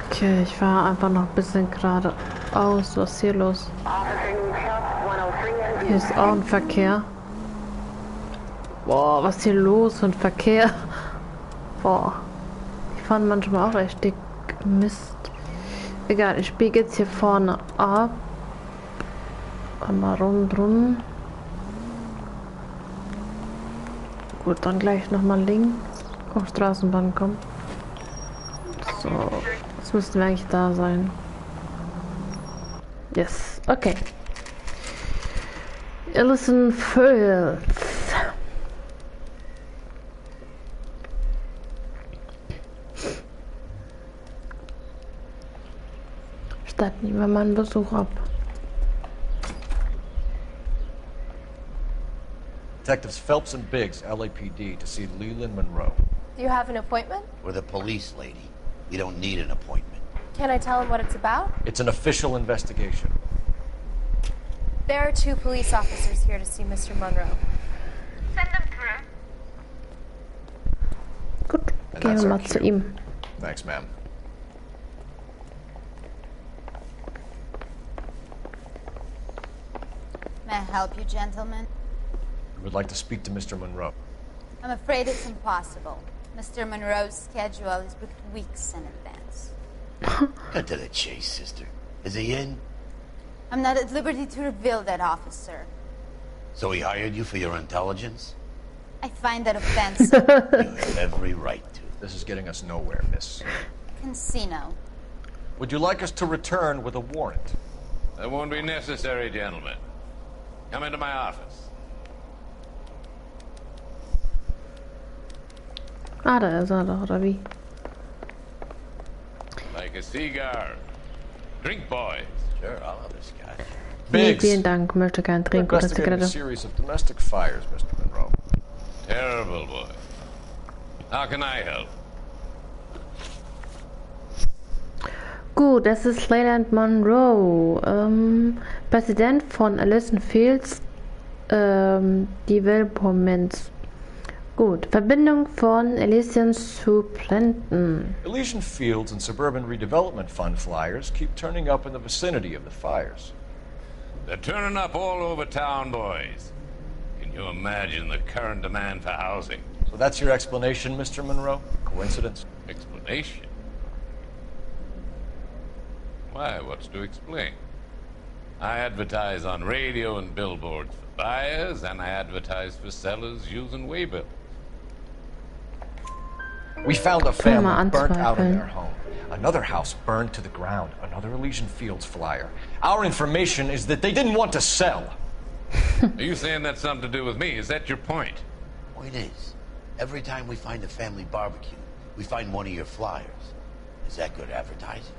Okay, ich fahre einfach noch ein bisschen geradeaus. Was ist hier los? Hier ist auch ein Verkehr. Boah, was ist hier los für ein Verkehr? Boah. Die fahren manchmal auch echt dick Mist. Egal, ich biege jetzt hier vorne ab. Einmal rundrum. Gut, dann gleich nochmal links. Auf Straßenbahn kommen. So. Jetzt müssten wir eigentlich da sein. Yes, okay. Elysian Fields. Statt nehmen wir mal einen Besuch ab. Detectives Phelps and Biggs, LAPD, to see Leland Monroe. Do you have an appointment? We're the police, lady. You don't need an appointment. Can I tell him what it's about? It's an official investigation. There are 2 police officers here to see Mr. Monroe. Send them through. Gut, And gehen that's wir our mal zu cue. ihm. Thanks, ma'am. May I help you, gentlemen? We would like to speak to Mr. Monroe. I'm afraid it's impossible. Mr. Monroe's schedule is booked weeks in advance. Cut to the chase, sister. Is he in? I'm not at liberty to reveal that, officer. So he hired you for your intelligence? I find that offensive. You have every right to. This is getting us nowhere, miss. Casino. Would you like us to return with a warrant? That won't be necessary, gentlemen. Come into my office. Ah, da ist er doch, oder wie? Like a cigar. Drink, boys. Sure, I'll have a scotch. Nee, vielen Dank, möchte keinen We're Trink oder investigating a Zigarette. series of domestic fires, Mr. Monroe. Terrible, boy. How can I help? Gut, das ist Leland Monroe, Präsident von Elysian Fields Developments. Gut, Verbindung von Elysian zu Planten. Elysian Fields and Suburban Redevelopment Fund flyers keep turning up in the vicinity of the fires. They're turning up all over town, boys. Can you imagine the current demand for housing? So that's your explanation, Mr. Monroe? Coincidence? Explanation? Why, what's to explain? I advertise on radio and billboards for buyers, and I advertise for sellers using waybills. We found a family burnt out in their home. Another house burned to the ground. Another Elysian Fields flyer. Our information is that they didn't want to sell. Are you saying that's something to do with me? Is that your point? Point is, every time we find a family barbecue, we find one of your flyers. Is that good advertising?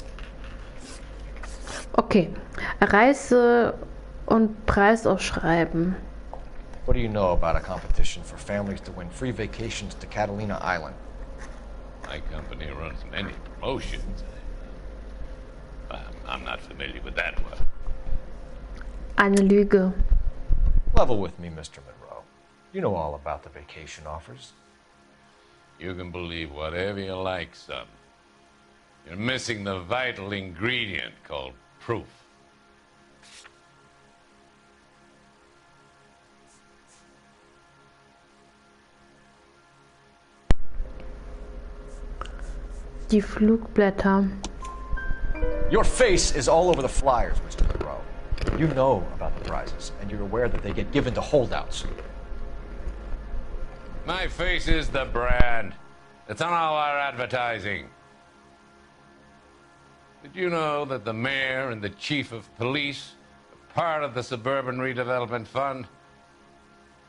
Okay, Reise- und Preisausschreiben. What do you know about a competition for families to win free vacations to Catalina Island? My company runs many promotions. I'm not familiar with that one. Eine Lüge. Level with me, Mr. Monroe. You know all about the vacation offers. You can believe whatever you like, son. You're missing the vital ingredient called proof. Die Flugblätter. Your face is all over the flyers, Mr. Monroe. You know about the prizes, and you're aware that they get given to holdouts. My face is the brand. It's on all our advertising. Did you know that the mayor and the chief of police are part of the Suburban Redevelopment Fund?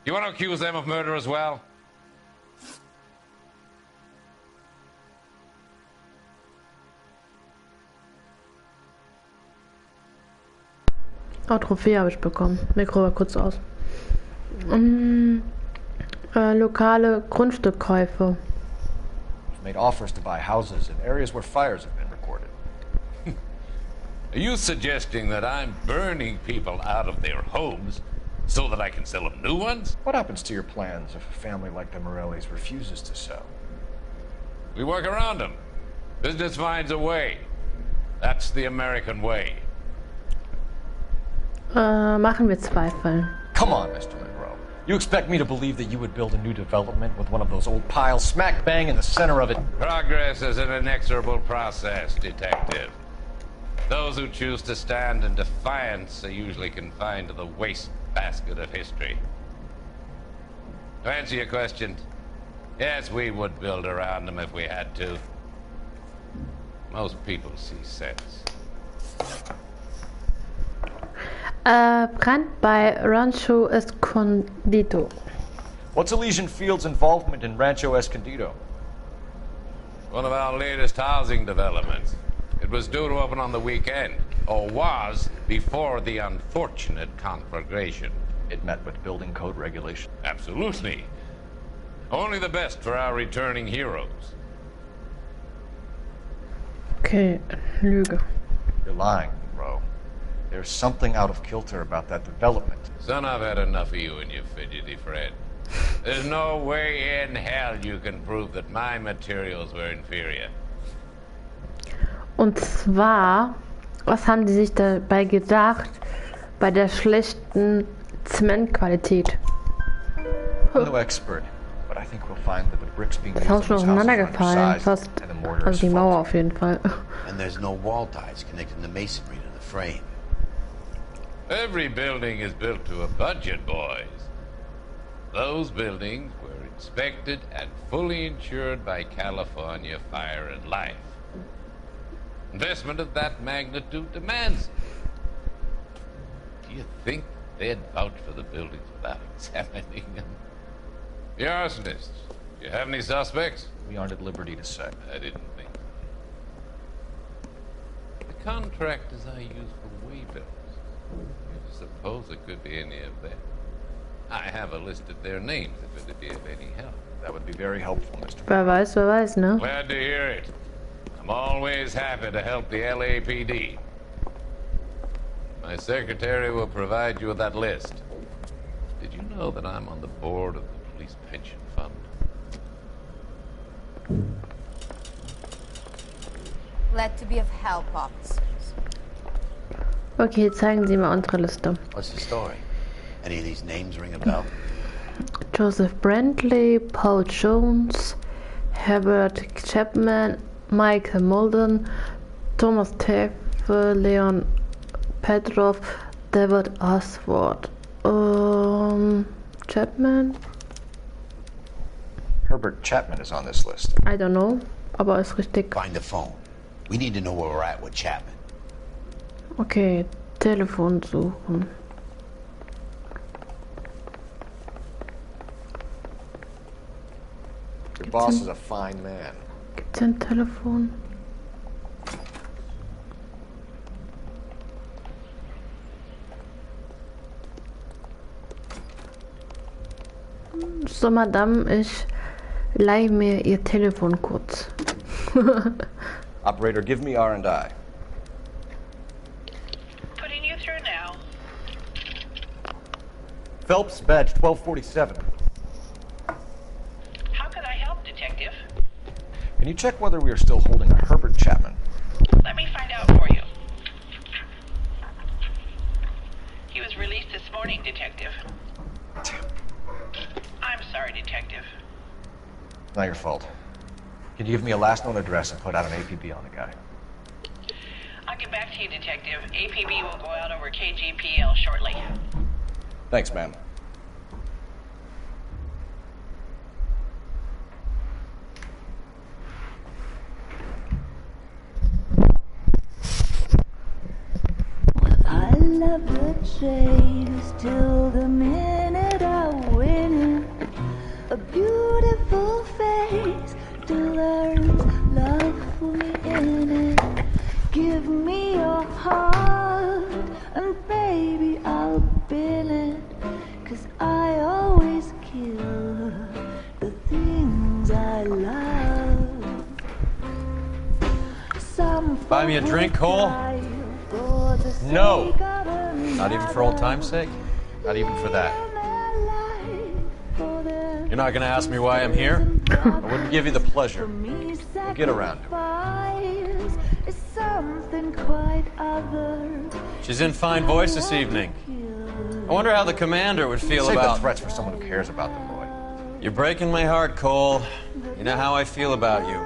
You want to accuse them of murder as well? Oh, Trophäe habe ich bekommen. Mikro war kurz aus. Lokale Grundstückkäufe. We've made offers to buy houses in areas where fires have been recorded. Are you suggesting that I'm burning people out of their homes so that I can sell them new ones? What happens to your plans if a family like the Morellis refuses to sell? We work around them. Business finds a way. That's the American way. Machen wir zweifeln. Come on, Mr. Monroe. You expect me to believe that you would build a new development with one of those old piles smack bang in the center of it? Progress is an inexorable process, detective. Those who choose to stand in defiance are usually confined to the wastebasket of history. To answer your question, yes, we would build around them if we had to. Most people see sense. Brand bei Rancho Escondido. What's Elysian Fields' involvement in Rancho Escondido? One of our latest housing developments. It was due to open on the weekend, or was, before the unfortunate conflagration. It met with building code regulation. Absolutely. Only the best for our returning heroes. Okay, Lüge. You're lying, bro. There's something out of kilter about that development. Son, I've had enough of you and your fidgety friend. There's no way in hell you can prove that my materials were inferior. Und zwar, was haben die sich dabei gedacht bei der schlechten Zementqualität? I'm no expert, but I think we'll find that the bricks being Das used Haus schon in this house are auseinandergefallen, fast. undersized and the mortar Also is die Mauer faulty. auf jeden Fall. And there's no wall ties connecting the masonry to the frame. Every building is built to a budget, boys. Those buildings were inspected and fully insured by California Fire and Life. Investment of that magnitude demands it. Do you think they'd vouch for the buildings without examining them? The arsonists, do you have any suspects? We aren't at liberty to say. I didn't think so. The contractors I use for waybills. I suppose it could be any of them. I have a list of their names if it would be of any help. That would be very helpful, Mr. Wer weiß, ne? Glad to hear it. I'm always happy to help the LAPD. My secretary will provide you with that list. Did you know that I'm on the board of the police pension fund? Glad to be of help, officers. Okay, zeigen Sie mal unsere Liste. What's the story? Any of these names ring a bell? Joseph Brantley, Paul Jones, Herbert Chapman, Michael Mulden, Thomas Tafel, Leon Petrov, David Oswald. Chapman? Herbert Chapman is on this list. I don't know, aber ist richtig. Find the phone. We need to know where we're at with Chapman. Okay, Telefon suchen. Your boss is a fine man. Gibt's ein Telefon? So, Madame, ich leih mir Ihr Telefon kurz. Operator, give me R&I. Putting you through now. Phelps, badge 1247. How could I help, Detective? Can you check whether we are still holding a Herbert Chapman? Let me find out for you. He was released this morning, Detective. I'm sorry, Detective. Not your fault. Can you give me a last known address and put out an APB on the guy? I'll get back to you, Detective. APB will go out over KGPL shortly. Thanks, ma'am. I love the chase till the minute I win it. A beautiful face delivers love for me in it. Give me your heart and baby I'll bill it. 'Cause I always kill the things I love. Some Buy me a drink, Cole? No! Not even for old time's sake? Not even for that. You're not gonna ask me why I'm here? I wouldn't give you the pleasure. We'll get around to it. She's in fine voice this evening. I wonder how the commander would feel Save about... the threats for someone who cares about them, Roy. You're breaking my heart, Cole. You know how I feel about you.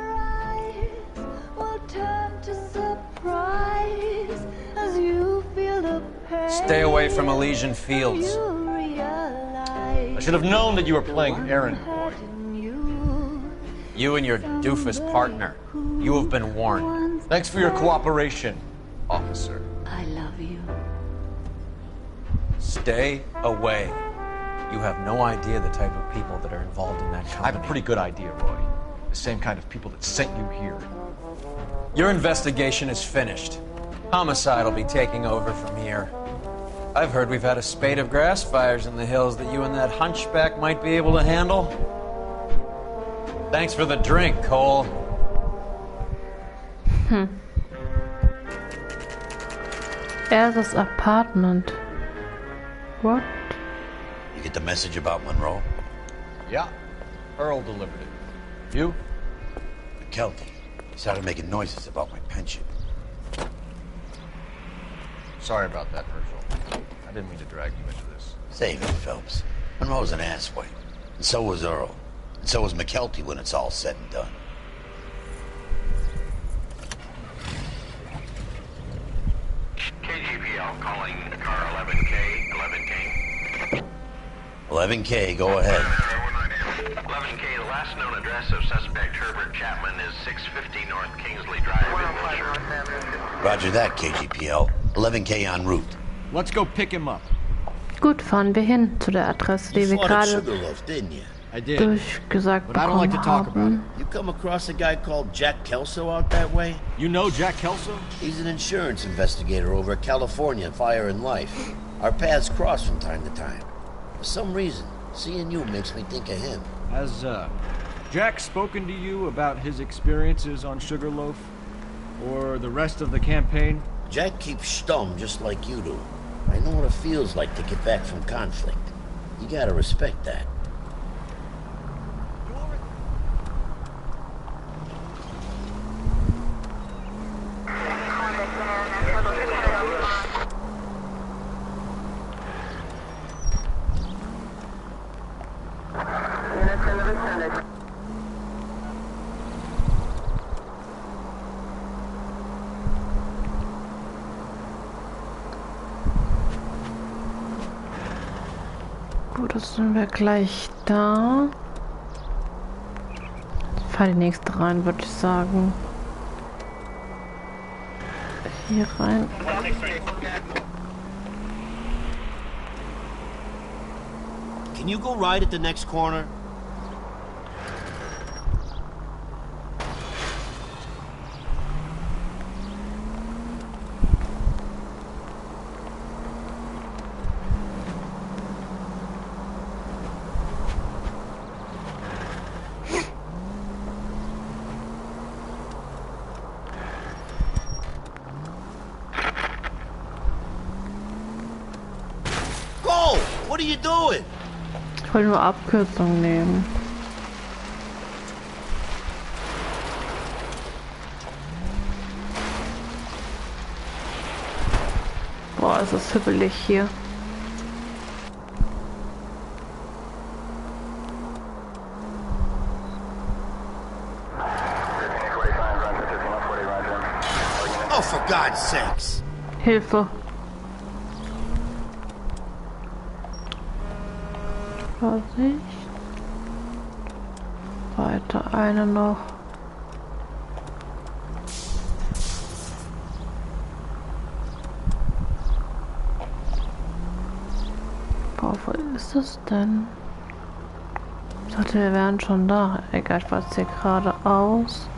Stay away from Elysian Fields. I should have known that you were playing errand boy. You and your doofus partner. You have been warned. Thanks for your cooperation, officer. I love you. Stay away. You have no idea the type of people that are involved in that company. I have a pretty good idea, Roy. The same kind of people that sent you here. Your investigation is finished. Homicide will be taking over from here. I've heard we've had a spate of grass fires in the hills that you and that hunchback might be able to handle. Thanks for the drink, Cole. Erstes Apartment. What? You get the message about Monroe? Yeah. Earl delivered it. You? McKelty. He started making noises about my pension. Sorry about that, Herschel. I didn't mean to drag you into this. Save it, Phelps. Monroe's an asswipe. And so was Earl. And so was McKelty when it's all said and done. KGPL calling car 11K, 11K. 11K, go ahead. 11K, the last known address of suspect Herbert Chapman is 650 North Kingsley Drive in Wilshire. Roger that, KGPL. 11K en route. Let's go pick him up. Gut, fahren wir hin zu der Adresse, die wir gerade didn't you? I did. durchgesagt But I don't like to bekommen talk about haben. it. You come across a guy called Jack Kelso out that way? You know Jack Kelso? He's an insurance investigator over at California Fire and Life. Our paths cross from time to time. For some reason, seeing you makes me think of him. Has, Jack spoken to you about his experiences on Sugarloaf? Or the rest of the campaign? Jack keeps stum just like you do. I know what it feels like to get back from conflict. You gotta respect that. Gut, das sind wir gleich da. Ich fahre die nächste rein, würde ich sagen. Hier rein. Can you go right at the next corner? What are you doing? Ich wollte nur Abkürzung nehmen. Boah, ist das hübbelig hier. Oh, for God's sakes! Hilfe. Vorsicht. Weiter, eine noch. Boah, wo ist es denn? Ich dachte, wir wären schon da. Egal, ich war jetzt hier geradeaus.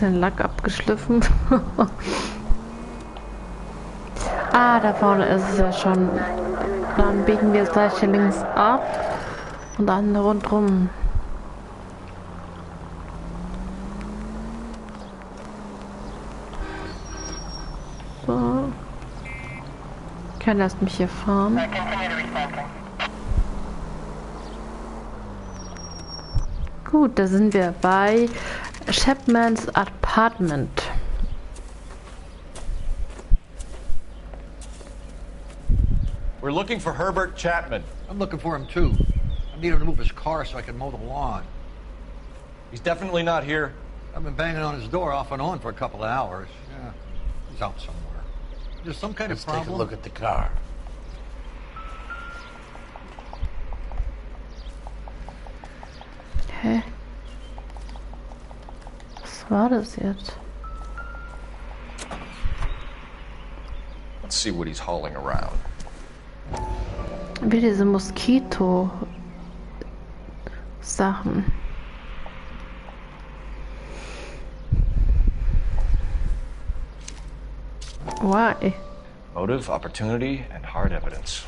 Den Lack abgeschliffen. Ah, da vorne ist es ja schon. Dann biegen wir jetzt gleich hier links ab und dann rundrum. So. Okay, lasst mich hier fahren. Gut, da sind wir bei Chapman's Apartment. We're looking for Herbert Chapman. I'm looking for him too. I need him to move his car so I can mow the lawn. He's definitely not here. I've been banging on his door off and on for a couple of hours. Yeah, he's out somewhere. There's some kind of problem. Let's take a look at the car. Hä? Was war das jetzt? Let's see what he's hauling around. Wie diese Moskito-Sachen. Why? Motive, opportunity, and hard evidence.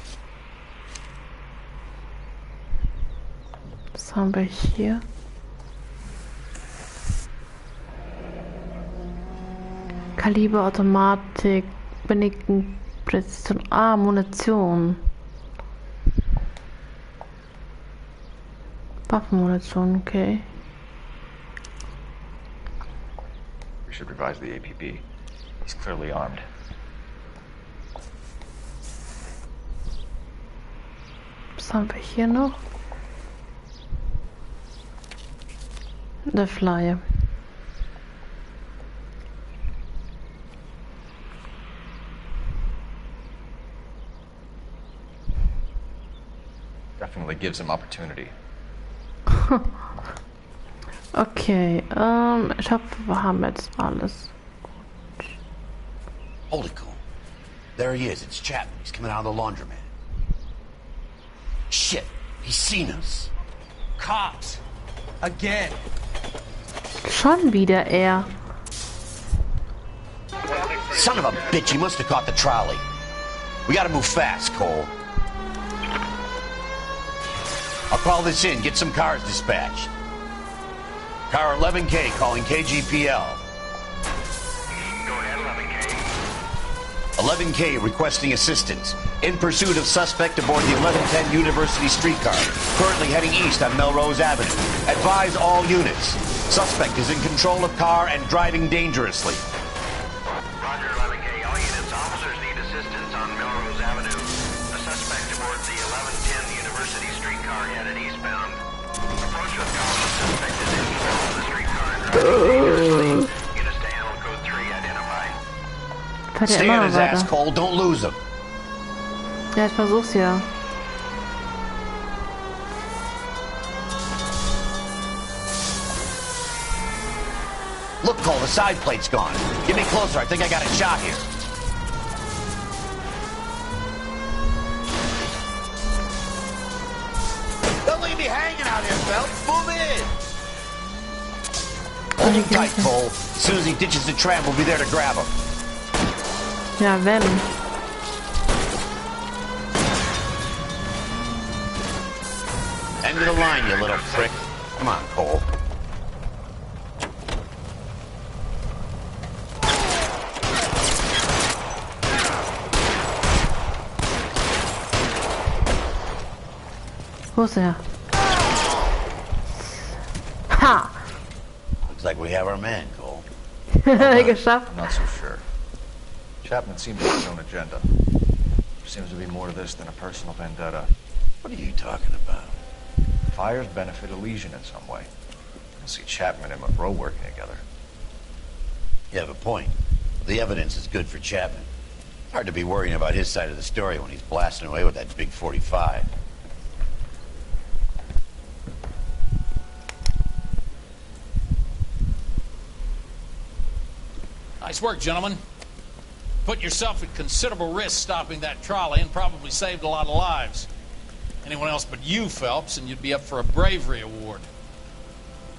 Was haben wir hier? Kaliber, Automatik, benigten Präzision. Ah, Munition. Waffenmunition, okay. We should revise the APB. He's clearly armed. Was haben wir hier noch? Der Flyer. Definitely gives him opportunity. Okay, ich hoffe, wir haben jetzt alles. Holy cool. There he is. It's Chapman. He's coming out of the laundromat. Shit. He's seen us. Cops. Again. Schon wieder er. Son of a bitch. He must have caught the trolley. We gotta move fast, Cole. I'll call this in. Get some cars dispatched. Car 11K calling KGPL. Go ahead, 11K. 11K requesting assistance. In pursuit of suspect aboard the 1110 University streetcar. Currently heading east on Melrose Avenue. Advise all units. Suspect is in control of car and driving dangerously. Roger, 11K. All units, officers need assistance on Melrose Avenue. A suspect aboard the 1110 University streetcar headed eastbound. Approach with caution. Suspect is in control of the streetcar and driving dangerously. Units to handle code 3 identified. Stay on his ass, Cole. Don't lose him. Ja, ich versuch's ja. Look, Cole, the side plate's gone. Get me closer. I think I got a shot here. Don't leave me hanging out here, Phelps. Move in. Hold him tight, Cole. As soon as he ditches the tram, we'll be there to grab him. Ja, wenn. End of the line, you little prick. Come on, Cole. Wo ist er? Ha! Looks like we have our man, Cole. Geschafft. I'm not so sure. Chapman seems to have his own agenda. There seems to be more to this than a personal vendetta. What are you talking about? Fires benefit Elysian in some way. I see Chapman and Monroe working together. You have a point. The evidence is good for Chapman. Hard to be worrying about his side of the story when he's blasting away with that big 45. Nice work, gentlemen. Put yourself at considerable risk stopping that trolley and probably saved a lot of lives. Anyone else but you, Phelps, and you'd be up for a bravery award.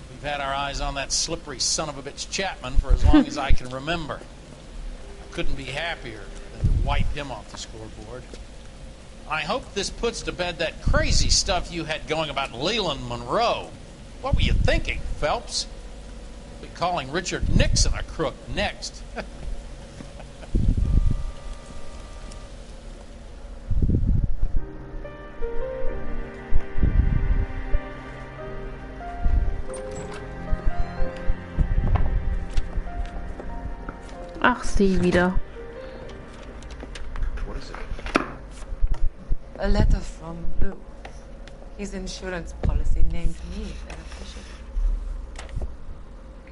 We've had our eyes on that slippery son of a bitch Chapman for as long as I can remember. I couldn't be happier than to wipe him off the scoreboard. I hope this puts to bed that crazy stuff you had going about Leland Monroe. What were you thinking, Phelps? We'll be calling Richard Nixon a crook next. Ach, sie wieder. What is it? A letter from Lou. His insurance policy named me beneficiary.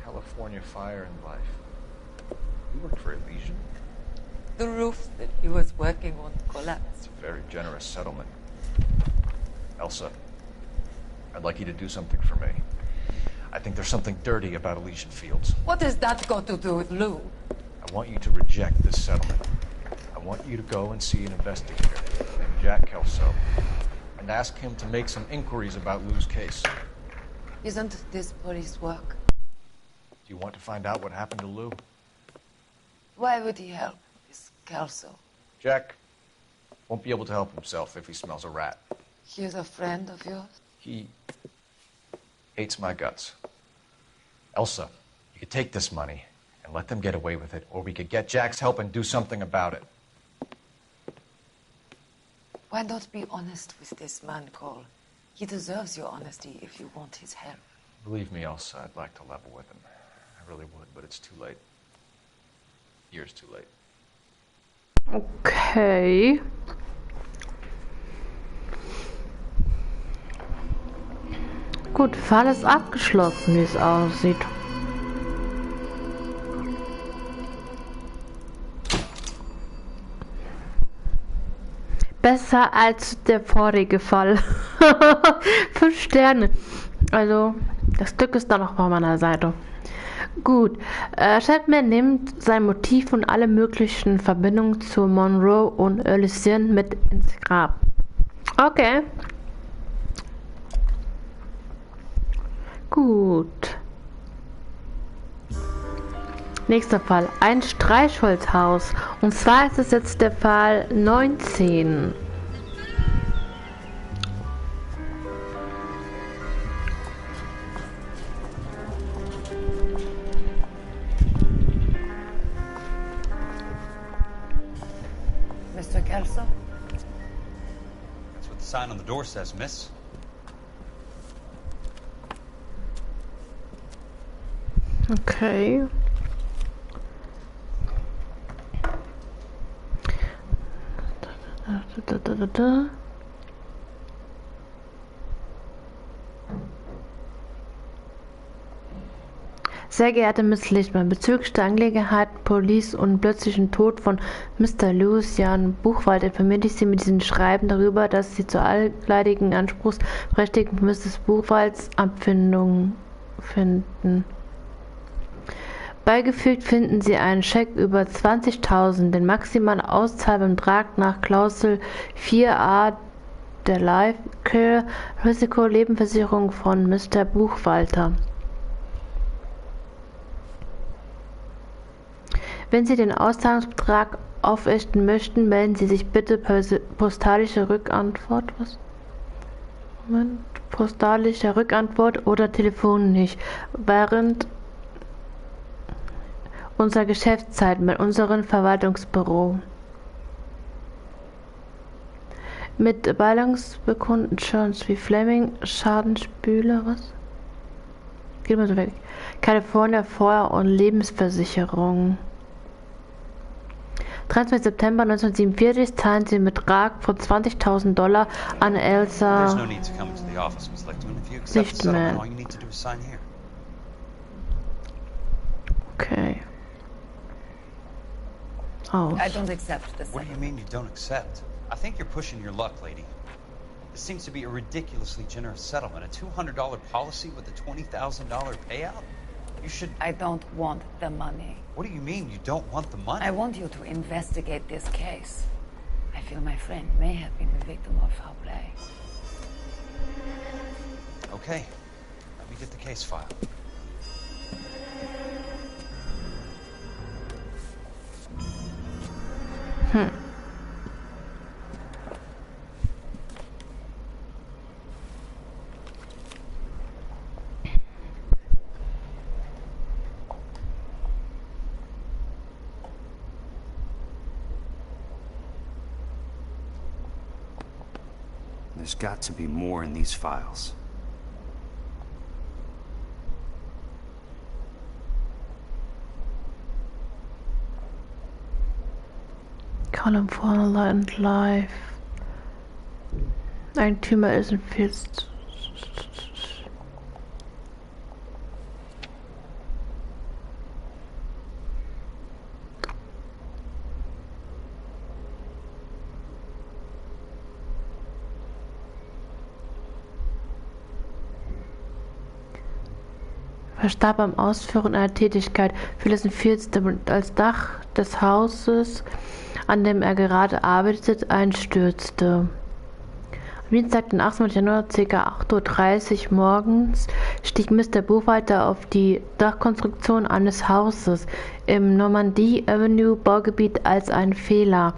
California Fire and Life. You work for Elysian? The roof that he was working on collapsed. It's a very generous settlement. Elsa, I'd like you to do something for me. I think there's something dirty about Elysian Fields. What has that got to do with Lou? I want you to reject this settlement. I want you to go and see an investigator named Jack Kelso and ask him to make some inquiries about Lou's case. Isn't this police work? Do you want to find out what happened to Lou? Why would he help this Kelso? Jack won't be able to help himself if he smells a rat. He's a friend of yours? He hates my guts. Elsa, you could take this money and let them get away with it, or we could get Jack's help and do something about it. Why not be honest with this man, Cole? He deserves your honesty if you want his help. Believe me, Elsa, I'd like to level with him. I really would, but it's too late. Years too late. Okay. Gut, Fall ist abgeschlossen, wie es aussieht. Besser als der vorige Fall. 5 Sterne. Also, das Stück ist dann noch bei meiner Seite. Gut. Shatman nimmt sein Motiv und alle möglichen Verbindungen zu Monroe und Elysian mit ins Grab. Okay. Gut. Nächster Fall. Ein Streichholzhaus. Und zwar ist es jetzt der Fall 19. Mr. Kelso? That's what the sign on the door says, miss. Okay. Sehr geehrte Miss Lichtmann, bezüglich der Angelegenheit Police und plötzlichen Tod von Mr. Lucian Buchwald informierte ich Sie mit diesem Schreiben darüber, dass Sie zur allgemeinen Anspruchsberechtigung Mrs. Buchwalds Abfindung finden. Beigefügt finden Sie einen Scheck über 20.000, den maximalen Auszahl beim Betrag nach Klausel 4a der Life Care Risiko Lebensversicherung von Mr. Buchwalter. Wenn Sie den Auszahlungsbetrag aufrichten möchten, melden Sie sich bitte per postalische Rückantwort. Was? Moment. Postalische Rückantwort oder telefonisch während unserer Geschäftszeit mit unserem Verwaltungsbüro. Mit Beilangsbekunden Insurance wie Fleming, Schadenspüler, was? Geht mal so weg. California Feuer- und Lebensversicherung. 23. September 1947 zahlen sie einen Betrag von $20.000 an Elsa Lichtman. Okay. Oh. I don't accept this. What do you mean you don't accept? I think you're pushing your luck, lady. This seems to be a ridiculously generous settlement. A $200 policy with a $20,000 payout? You should... I don't want the money. What do you mean you don't want the money? I want you to investigate this case. I feel my friend may have been the victim of foul play. Okay. Let me get the case file. There's got to be more in these files. California and Life. Eigentümer ist ein Fist. verstarb beim Ausführen einer Tätigkeit für dessen Fields als Dach des Hauses, an dem er gerade arbeitete, einstürzte. Am Dienstag, den 28. Januar, ca. 8:30 Uhr morgens, stieg Mr. Buchwalter auf die Dachkonstruktion eines Hauses im Normandy Avenue Baugebiet als ein Fehler.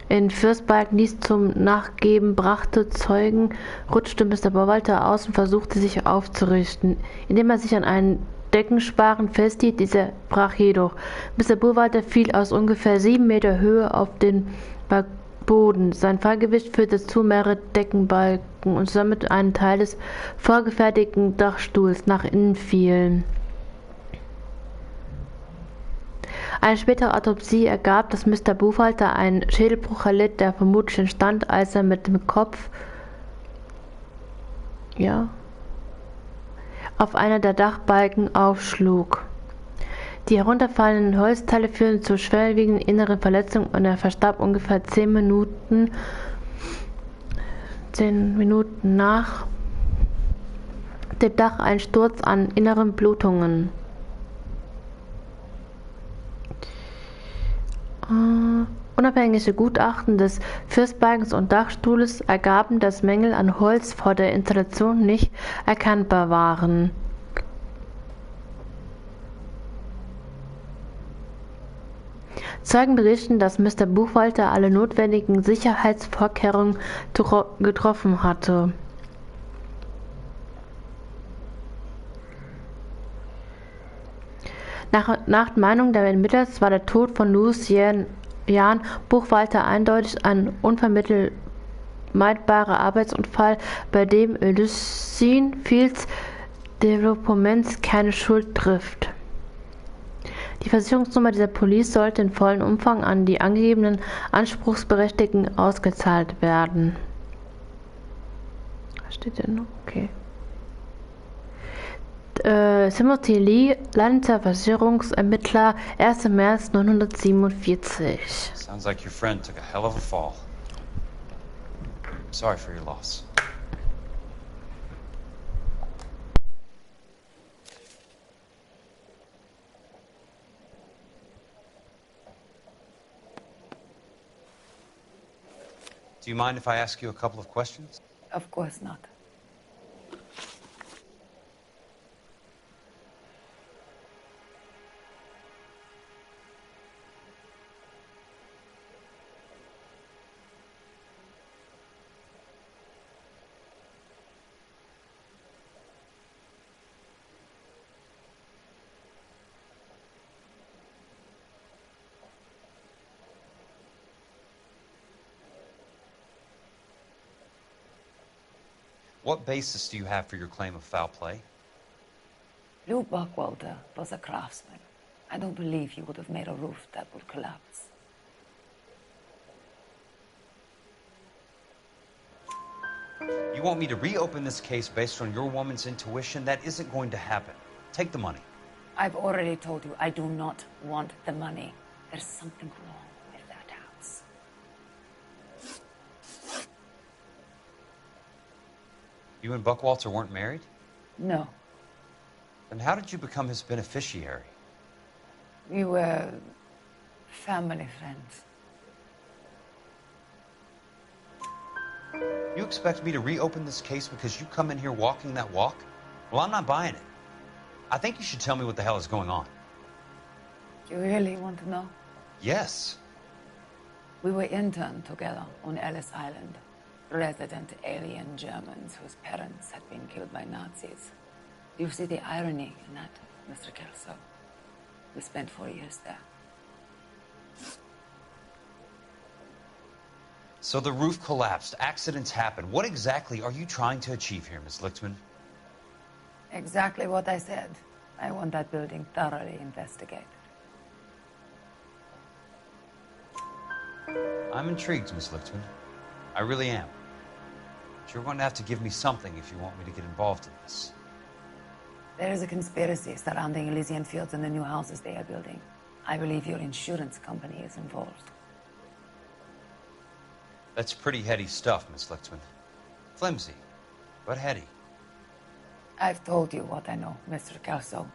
In Fürstbalken dies zum Nachgeben brachte, Zeugen, rutschte Mr. Buchwalter aus und versuchte sich aufzurichten, indem er sich an einen Deckensparren festhielt. Dieser brach jedoch. Mr. Buchwalter fiel aus ungefähr 7 Meter Höhe auf den Boden. Sein Fallgewicht führte zu mehrere Deckenbalken und somit einen Teil des vorgefertigten Dachstuhls nach innen fielen. Eine spätere Autopsie ergab, dass Mr. Buchwalter einen Schädelbruch erlitt, der vermutlich entstand, als er mit dem Kopf auf einer der Dachbalken aufschlug. Die herunterfallenden Holzteile führten zu schwerwiegenden inneren Verletzungen und er verstarb ungefähr 10 Minuten nach dem Dacheinsturz an inneren Blutungen. Unabhängige Gutachten des Fürstbalkens und Dachstuhles ergaben, dass Mängel an Holz vor der Installation nicht erkennbar waren. Zeugen berichten, dass Mr. Buchwalter alle notwendigen Sicherheitsvorkehrungen getroffen hatte. Nach Meinung der Ermittler war der Tod von Jan Buchwalter eindeutig ein unvermeidbarer Arbeitsunfall, bei dem elysischen Fields Developments keine Schuld trifft. Die Versicherungsnummer dieser Police sollte in vollem Umfang an die angegebenen Anspruchsberechtigten ausgezahlt werden. Was steht denn noch? Okay. Timothy Lee, Lanzer Versicherungsermittler, 1. März 1947. Sounds like your friend took a hell of a fall. Sorry for your loss. Do you mind if I ask you a couple of questions? Of course not. What basis do you have for your claim of foul play? Lou Buckwalter was a craftsman. I don't believe he would have made a roof that would collapse. You want me to reopen this case based on your woman's intuition? That isn't going to happen. Take the money. I've already told you I do not want the money. There's something wrong with that house. You and Buckwalter weren't married? No. Then how did you become his beneficiary? We were family friends. You expect me to reopen this case because you come in here walking that walk? Well, I'm not buying it. I think you should tell me what the hell is going on. You really want to know? Yes. We were interned together on Ellis Island. Resident alien Germans whose parents had been killed by Nazis. Do you see the irony in that, Mr. Kelso? We spent 4 years there. So the roof collapsed, accidents happen. What exactly are you trying to achieve here, Miss Lichtman? Exactly what I said. I want that building thoroughly investigated. I'm intrigued, Miss Lichtman. I really am. But you're going to have to give me something if you want me to get involved in this. There is a conspiracy surrounding Elysian Fields and the new houses they are building. I believe your insurance company is involved. That's pretty heady stuff, Miss Lichtman. Flimsy, but heady. I've told you what I know, Mr. Kelso.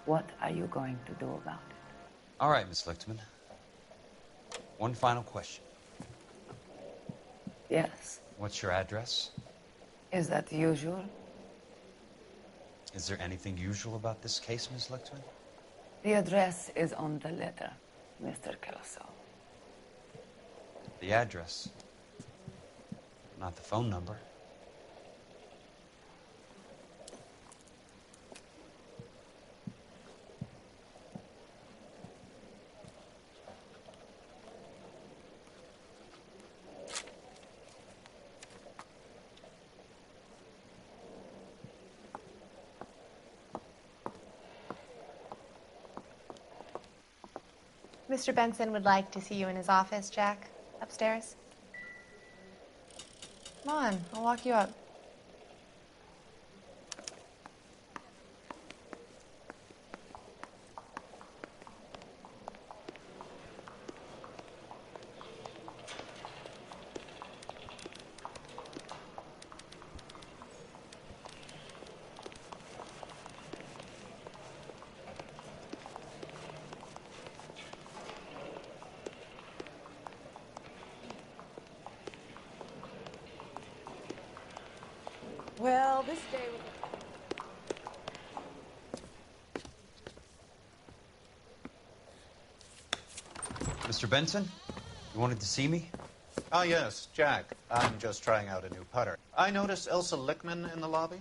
What are you going to do about it? All right, Miss Lichtman. One final question. Yes. What's your address? Is that usual? Is there anything usual about this case, Miss Lichtman? The address is on the letter, Mr. Kelso. The address. Not the phone number. Mr. Benson would like to see you in his office, Jack. Upstairs. Come on, I'll walk you up. Well, this day was... Mr. Benson, you wanted to see me? Ah, yes, Jack. I'm just trying out a new putter. I noticed Elsa Lichtman in the lobby.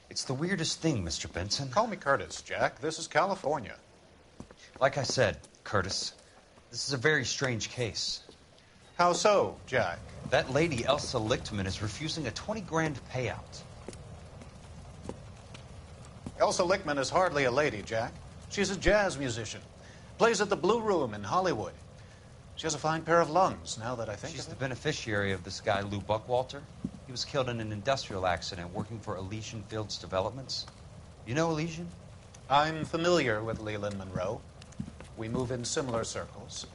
It's the weirdest thing, Mr. Benson. Call me Curtis, Jack. This is California. Like I said, Curtis, this is a very strange case. How so, Jack? That lady, Elsa Lichtman, is refusing a 20 grand payout. Elsa Lichtman is hardly a lady, Jack. She's a jazz musician. Plays at the Blue Room in Hollywood. She has a fine pair of lungs, now that I think She's of it. the beneficiary of this guy, Lou Buckwalter. He was killed in an industrial accident working for Elysian Fields Developments. You know Elysian? I'm familiar with Leland Monroe. We move in similar circles.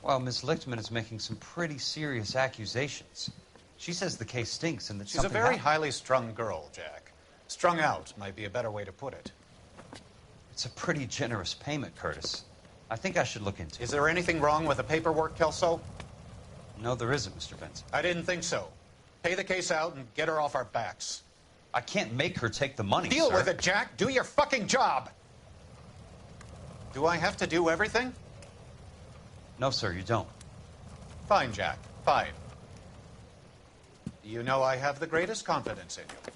Well, Miss Lichtman is making some pretty serious accusations. She says the case stinks and that She's a something very happened. highly strung girl, Jack. Strung out might be a better way to put it. It's a pretty generous payment, Curtis. I think I should look into it. Is there anything wrong with the paperwork, Kelso? No, there isn't, Mr. Benson. I didn't think so. Pay the case out and get her off our backs. I can't make her take the money, Deal sir. with it, Jack. Do your fucking job. Do I have to do everything? No, sir, you don't. Fine, Jack. Fine. You know I have the greatest confidence in you.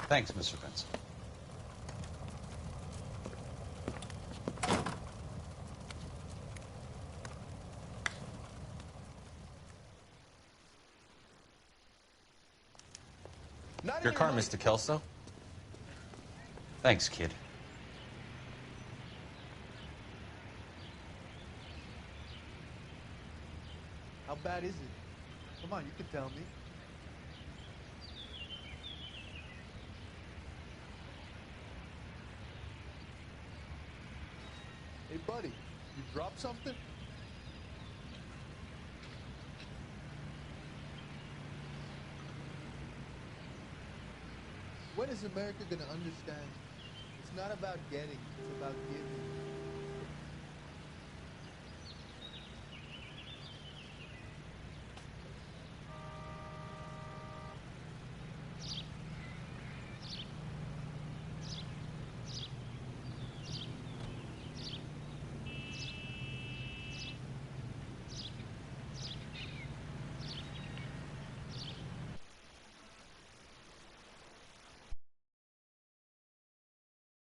Thanks, Mr. Benson. Your car, Mr. Kelso. Thanks, kid. How bad is it? Come on, you can tell me. Hey, buddy, you dropped something? When is America gonna understand? It's not about getting, it's about giving.